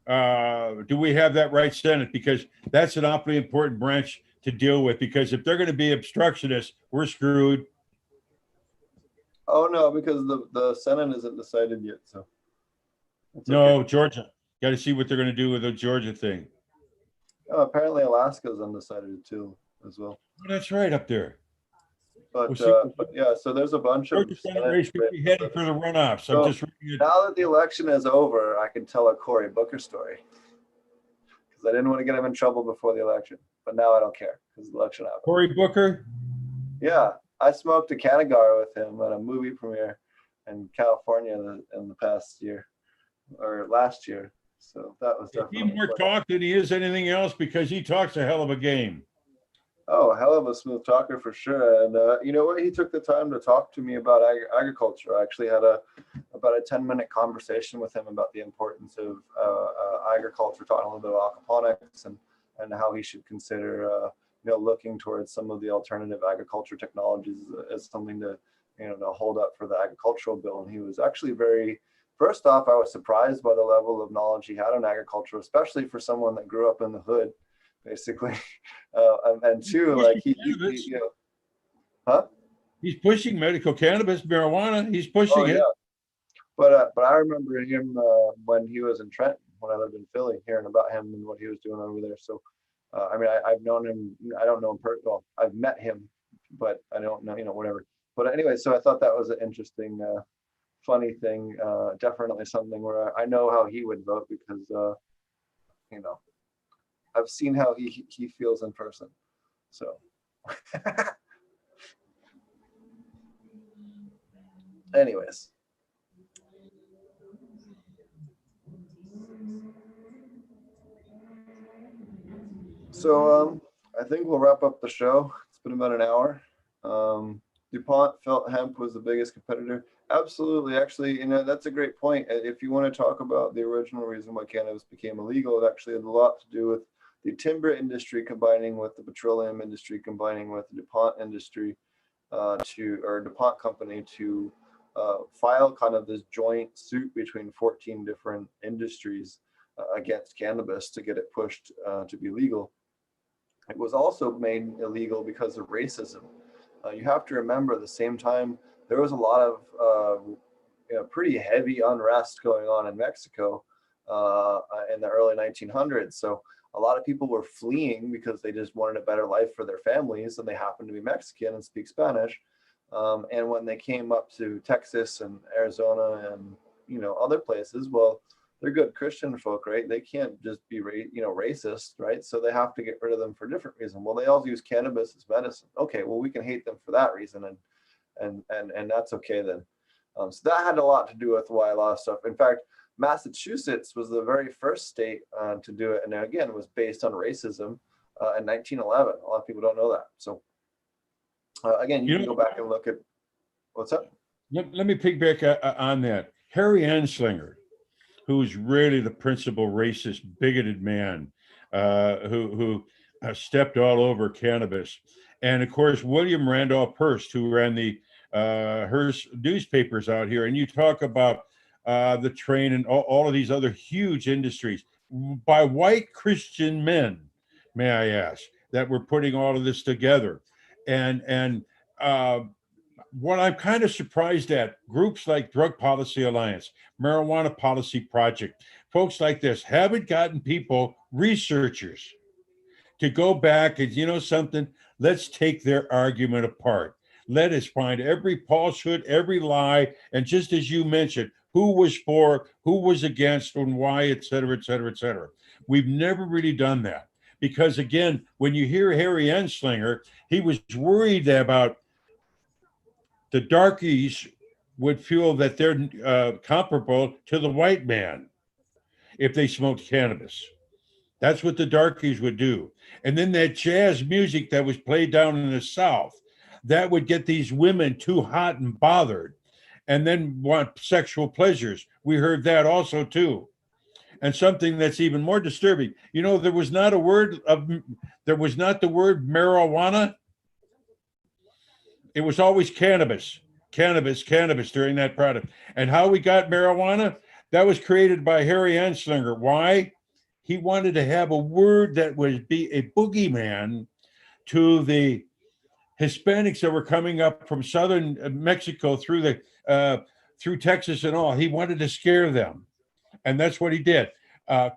Speaker 3: Do we have that right Senate? Because that's an awfully important branch to deal with. Because if they're going to be obstructionists, we're screwed.
Speaker 2: Oh no, because the Senate isn't decided yet. So
Speaker 3: no, okay. Georgia. Got to see what they're going to do with the Georgia thing.
Speaker 2: Oh, apparently Alaska's undecided too, as well.
Speaker 3: Oh, that's right up there.
Speaker 2: But yeah, so there's a bunch of
Speaker 3: race could be headed for the runoff. So I'm just
Speaker 2: now that the election is over, I can tell a Cory Booker story because I didn't want to get him in trouble before the election, but now I don't care because the election happened.
Speaker 3: Cory Booker?
Speaker 2: Yeah, I smoked a Cannagar with him at a movie premiere in California in the past year or last year. So that was definitely
Speaker 3: more talk than he is anything else because he talks a hell of a game.
Speaker 2: Oh, hell of a smooth talker for sure. And you know what? He took the time to talk to me about agriculture. I actually had about a 10-minute conversation with him about the importance of agriculture, talking a little bit about aquaponics and how he should consider looking towards some of the alternative agriculture technologies as something to to hold up for the agricultural bill. And he was actually first off, I was surprised by the level of knowledge he had on agriculture, especially for someone that grew up in the hood. Basically, and two, like he
Speaker 3: he's pushing medical cannabis, marijuana. He's pushing it.
Speaker 2: But I remember him when he was in Trenton, when I lived in Philly, hearing about him and what he was doing over there. So, I mean, I've known him. I don't know him personally. Well, I've met him, but I don't know, whatever. But anyway, so I thought that was an interesting, funny thing. Definitely something where I know how he would vote because, I've seen how he feels in person. So anyways. So I think we'll wrap up the show. It's been about an hour. DuPont felt hemp was the biggest competitor. Absolutely. Actually, that's a great point. If you want to talk about the original reason why cannabis became illegal, it actually had a lot to do with the timber industry combining with the petroleum industry, combining with the DuPont industry or DuPont company to file kind of this joint suit between 14 different industries against cannabis to get it pushed to be legal. It was also made illegal because of racism. You have to remember at the same time, there was a lot of pretty heavy unrest going on in Mexico in the early 1900s. So a lot of people were fleeing because they just wanted a better life for their families, and they happened to be Mexican and speak Spanish. And when they came up to Texas and Arizona and other places, well, they're good Christian folk, right? They can't just be racist, right? So they have to get rid of them for a different reason. Well, they all use cannabis as medicine. Okay, well, we can hate them for that reason, and that's okay then. So that had a lot to do with why a lot of stuff. In fact, Massachusetts was the very first state to do it, and again, it was based on racism in 1911. A lot of people don't know that. So again, you can go back and look at what's up.
Speaker 3: Let me piggyback on that. Harry Anslinger, who's really the principal racist, bigoted man who stepped all over cannabis. And of course, William Randolph Hearst, who ran the Hearst newspapers out here. And you talk about the train and all of these other huge industries by white Christian men, may I ask, that were putting all of this together. And what I'm kind of surprised at, groups like Drug Policy Alliance, Marijuana Policy Project, folks like this haven't gotten people, researchers, to go back and, something, let's take their argument apart. Let us find every falsehood, every lie, and just as you mentioned, who was for, who was against, and why, et cetera, et cetera, et cetera. We've never really done that. Because again, when you hear Harry Anslinger, he was worried about the darkies would feel that they're comparable to the white man if they smoked cannabis. That's what the darkies would do. And then that jazz music that was played down in the South, that would get these women too hot and bothered and then want sexual pleasures. We heard that also too. And something that's even more disturbing, there was not the word marijuana. It was always cannabis during that product. And how we got marijuana, that was created by Harry Anslinger. Why? He wanted to have a word that would be a boogeyman to the Hispanics that were coming up from southern Mexico through Texas and all. He wanted to scare them. And that's what he did.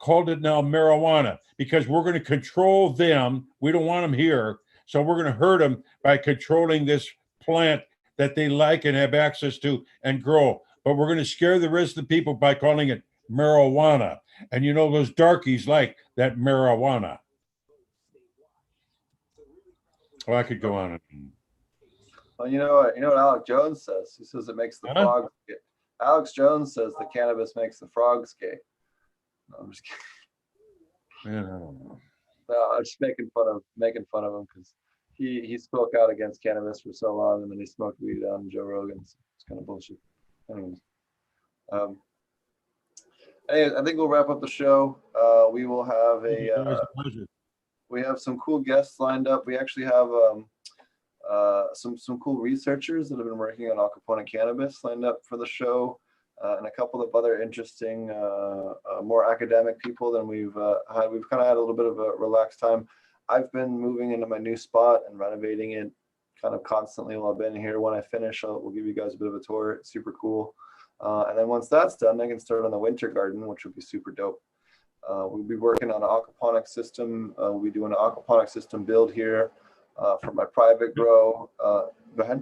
Speaker 3: Called it now marijuana, because we're going to control them. We don't want them here. So we're going to hurt them by controlling this plant that they like and have access to and grow. But we're going to scare the rest of the people by calling it marijuana. And those darkies like that marijuana. Well, I could go on.
Speaker 2: Well, you know what Alex Jones says? He says it makes the frogs gay. Alex Jones says the cannabis makes the frogs gay. No, I'm just kidding.
Speaker 3: Man, I don't know.
Speaker 2: No, I'm just making fun of him because he spoke out against cannabis for so long, and then he smoked weed on Joe Rogan. So it's kind of bullshit. Anyways, I think we'll wrap up the show. We will have we have some cool guests lined up. We actually have some cool researchers that have been working on aquaponic cannabis lined up for the show, and a couple of other interesting, more academic people than we've had. We've kind of had a little bit of a relaxed time. I've been moving into my new spot and renovating it kind of constantly while I've been here. When I finish, we'll give you guys a bit of a tour. It's super cool. And then once that's done, I can start on the winter garden, which will be super dope. We'll be working on an aquaponic system. We'll be doing an aquaponic system build here for my private grow. Go ahead.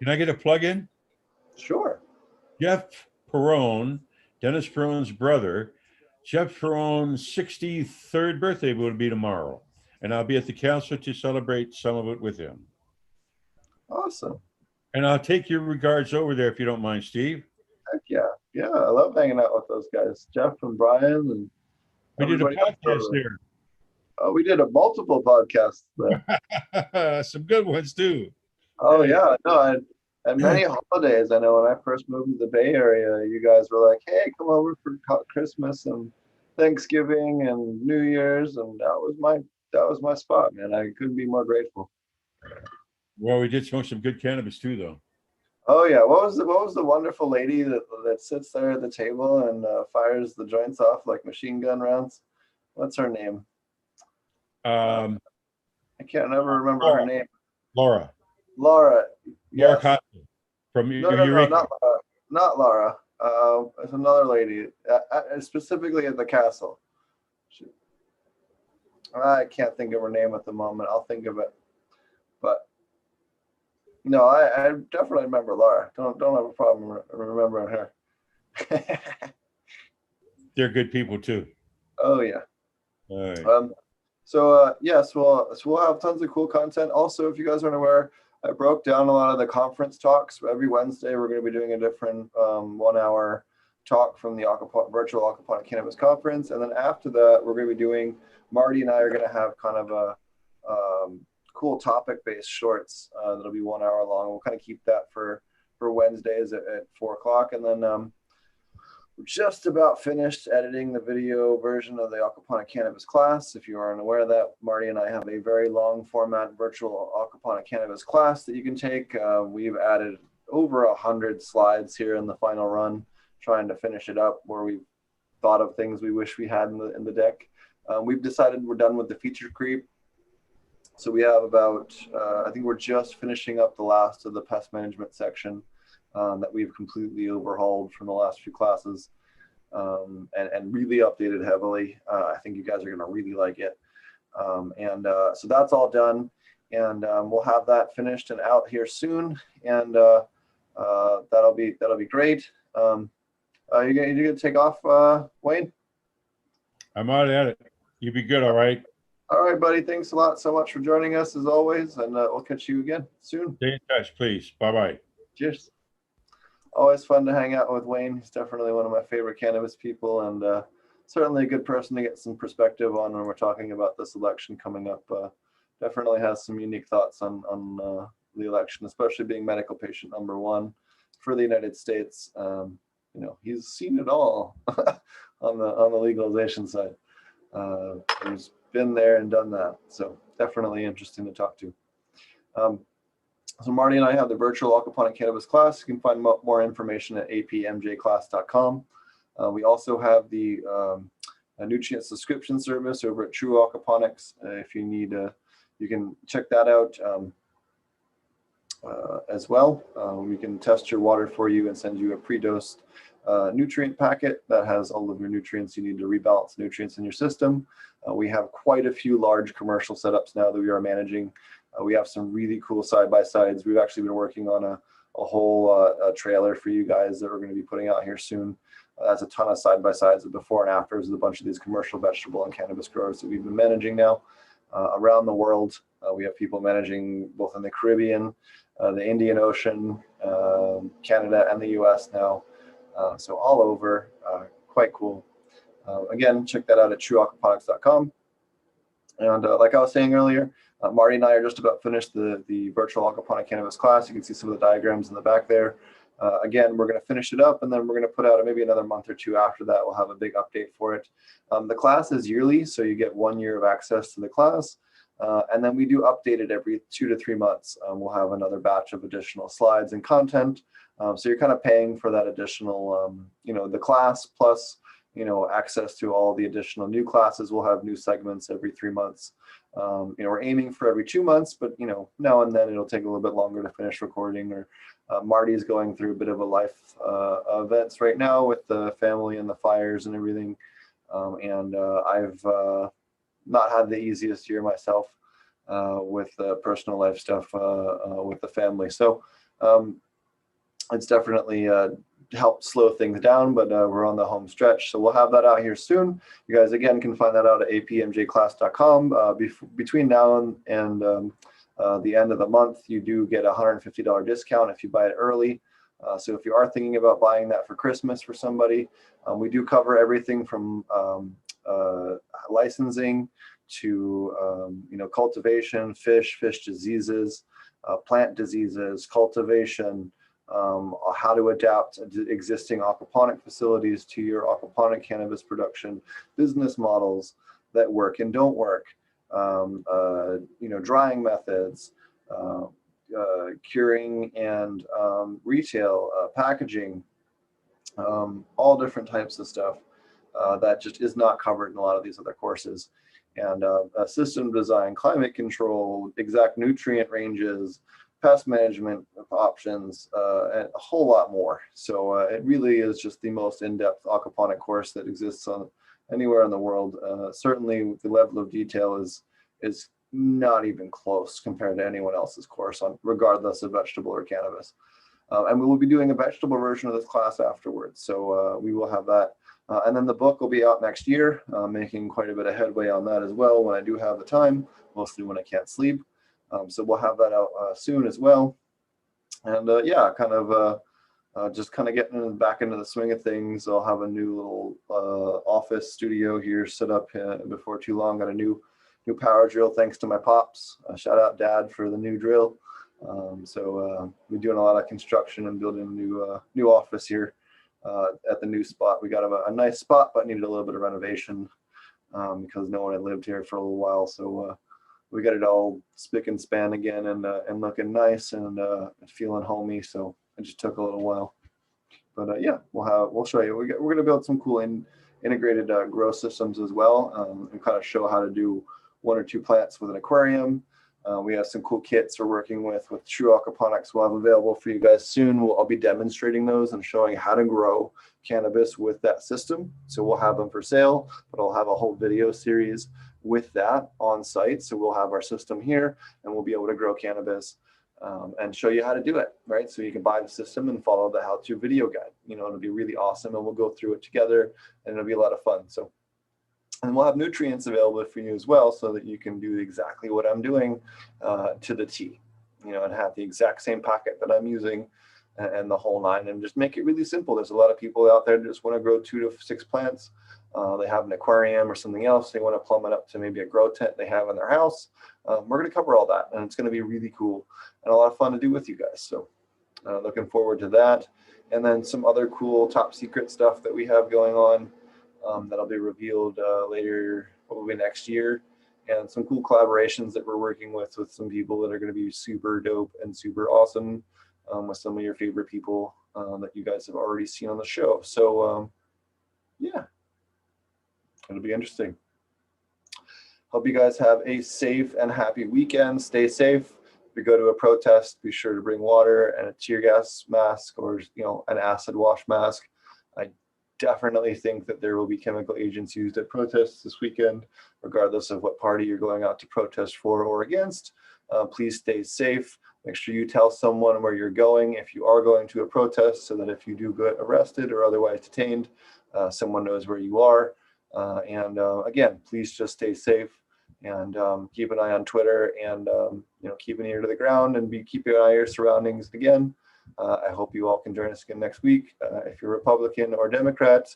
Speaker 3: Can I get a plug in?
Speaker 2: Sure.
Speaker 3: Jeff Perrone, Dennis Perrone's brother. Jeff Perrone's 63rd birthday will be tomorrow. And I'll be at the council to celebrate some of it with him.
Speaker 2: Awesome.
Speaker 3: And I'll take your regards over there if you don't mind, Steve.
Speaker 2: Heck yeah. Yeah, I love hanging out with those guys. Jeff and Brian and
Speaker 3: we did a podcast there.
Speaker 2: Oh, we did a multiple podcasts there.
Speaker 3: Some good ones too.
Speaker 2: Oh yeah, no, and many holidays. I know when I first moved to the Bay Area, you guys were like, "Hey, come over for Christmas and Thanksgiving and New Year's," and that was my spot, man. I couldn't be more grateful.
Speaker 3: Well, we did smoke some good cannabis too, though.
Speaker 2: Oh yeah, what was the wonderful lady that sits there at the table and fires the joints off like machine gun rounds? What's her name?
Speaker 3: Um,
Speaker 2: I can't never remember her
Speaker 3: Laura.
Speaker 2: name.
Speaker 3: Laura.
Speaker 2: Laura.
Speaker 3: Laura
Speaker 2: Yes.
Speaker 3: Cotton from
Speaker 2: No,
Speaker 3: Eureka.
Speaker 2: not Laura. Not Laura. It's another lady, specifically at the castle. I can't think of her name at the moment. I'll think of it. But no, I definitely remember Laura. Don't have a problem remembering her.
Speaker 3: They're good people too.
Speaker 2: Oh yeah.
Speaker 3: All right.
Speaker 2: Yes, we'll have tons of cool content. Also, if you guys aren't aware, I broke down a lot of the conference talks. Every Wednesday, we're going to be doing a different 1 hour talk from the virtual Aquaponic Cannabis Conference. And then after that, we're going to be doing, Marty and I are going to have kind of a cool topic-based shorts that'll be 1 hour long. We'll kind of keep that for Wednesdays at 4 o'clock. And then we're just about finished editing the video version of the Aquaponic Cannabis class. If you aren't aware of that, Marty and I have a very long format virtual Aquaponic Cannabis class that you can take. We've added over 100 slides here in the final run, trying to finish it up where we've thought of things we wish we had in the deck. We've decided we're done with the feature creep. So we have about, I think we're just finishing up the last of the pest management section that we've completely overhauled from the last few classes and really updated heavily. I think you guys are going to really like it. So that's all done, and we'll have that finished and out here soon, and that'll be great. You gonna take off, Wayne?
Speaker 3: I'm out at it. You be good, all right?
Speaker 2: All right, buddy. Thanks a lot so much for joining us as always, and we'll catch you again soon.
Speaker 3: Stay in touch, please. Bye-bye.
Speaker 2: Cheers. Always fun to hang out with Wayne. He's definitely one of my favorite cannabis people, and certainly a good person to get some perspective on when we're talking about this election coming up. Definitely has some unique thoughts on the election, especially being medical patient number one for the United States. He's seen it all on the legalization side. He's been there and done that, so definitely interesting to talk to. So Marty and I have the virtual Aquaponic Cannabis class. You can find more information at apmjclass.com. We also have the nutrient subscription service over at True Aquaponics. If you need, you can check that out as well. We can test your water for you and send you a pre-dosed nutrient packet that has all of your nutrients you need to rebalance nutrients in your system. We have quite a few large commercial setups now that we are managing. We have some really cool side-by-sides. We've actually been working on a whole trailer for you guys that we're going to be putting out here soon. That's a ton of side-by-sides of before and afters with a bunch of these commercial vegetable and cannabis growers that we've been managing now around the world. We have people managing both in the Caribbean, the Indian Ocean, Canada, and the US now. So all over, quite cool. Again, check that out at trueaquaponics.com. And like I was saying earlier, Marty and I are just about finished the virtual Aquaponic Cannabis class. You can see some of the diagrams in the back there. Again, we're going to finish it up, and then we're going to put out maybe another month or two after that. We'll have a big update for it. The class is yearly, so you get 1 year of access to the class. And then we do update it every 2 to 3 months. We'll have another batch of additional slides and content. So you're kind of paying for that additional, the class plus, access to all the additional new classes. We'll have new segments every 3 months. We're aiming for every 2 months, but now and then it'll take a little bit longer to finish recording. Or Marty's going through a bit of a life events right now with the family and the fires and everything. I've not had the easiest year myself with personal life stuff with the family. So it's definitely helped slow things down, but we're on the home stretch. So we'll have that out here soon. You guys, again, can find that out at apmjclass.com. Between now and the end of the month, you do get a $150 discount if you buy it early. So if you are thinking about buying that for Christmas for somebody, we do cover everything from licensing to cultivation, fish diseases, plant diseases, cultivation, how to adapt existing aquaponic facilities to your aquaponic cannabis production, business models that work and don't work, drying methods, curing and retail, packaging, all different types of stuff that just is not covered in a lot of these other courses. And system design, climate control, exact nutrient ranges, pest management options, and a whole lot more. So it really is just the most in-depth aquaponic course that exists on anywhere in the world. Certainly the level of detail is not even close compared to anyone else's course, on regardless of vegetable or cannabis. And we will be doing a vegetable version of this class afterwards. So we will have that. And then the book will be out next year, making quite a bit of headway on that as well when I do have the time, mostly when I can't sleep. So we'll have that out soon as well. And yeah, just kind of getting back into the swing of things. I'll have a new little office studio here set up before too long. Got a new power drill thanks to my pops. Shout out Dad for the new drill. So we're doing a lot of construction and building a new office here at the new spot. We got a nice spot, but needed a little bit of renovation because no one had lived here for a little while. So we got it all spick and span again and looking nice and feeling homey. So it just took a little while, but yeah, we'll show you. We're going to build some cool integrated grow systems as well, and kind of show how to do 1 or 2 plants with an aquarium. We have some cool kits we're working with True Aquaponics. We'll have available for you guys soon. I'll be demonstrating those and showing how to grow cannabis with that system. So we'll have them for sale, but I'll have a whole video series with that on site. So we'll have our system here and we'll be able to grow cannabis and show you how to do it, right? So you can buy the system and follow the how-to video guide. It'll be really awesome and we'll go through it together and it'll be a lot of fun. So, and we'll have nutrients available for you as well so that you can do exactly what I'm doing to the T, and have the exact same packet that I'm using and the whole 9, and just make it really simple. There's a lot of people out there that just want to grow 2 to 6 plants. They have an aquarium or something else. They want to plumb it up to maybe a grow tent they have in their house. We're going to cover all that, and it's going to be really cool and a lot of fun to do with you guys. So looking forward to that. And then some other cool top secret stuff that we have going on that'll be revealed later, probably next year. And some cool collaborations that we're working with some people that are going to be super dope and super awesome with some of your favorite people that you guys have already seen on the show. So yeah, it'll be interesting. Hope you guys have a safe and happy weekend. Stay safe. If you go to a protest, be sure to bring water and a tear gas mask or an acid wash mask. I definitely think that there will be chemical agents used at protests this weekend, regardless of what party you're going out to protest for or against. Please stay safe. Make sure you tell someone where you're going if you are going to a protest, so that if you do get arrested or otherwise detained, someone knows where you are. And again, please just stay safe and keep an eye on Twitter and keep an ear to the ground and keep an eye on your surroundings again. I hope you all can join us again next week. If you're Republican or Democrat,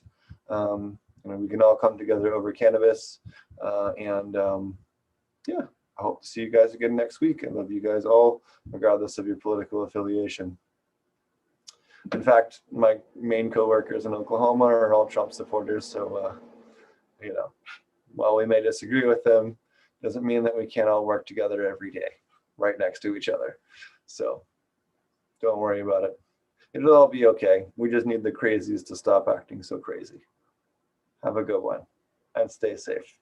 Speaker 2: we can all come together over cannabis. Yeah, I hope to see you guys again next week. I love you guys all, regardless of your political affiliation. In fact, my main coworkers in Oklahoma are all Trump supporters. So, while we may disagree with them, doesn't mean that we can't all work together every day, right next to each other. So don't worry about it. It'll all be okay. We just need the crazies to stop acting so crazy. Have a good one and stay safe.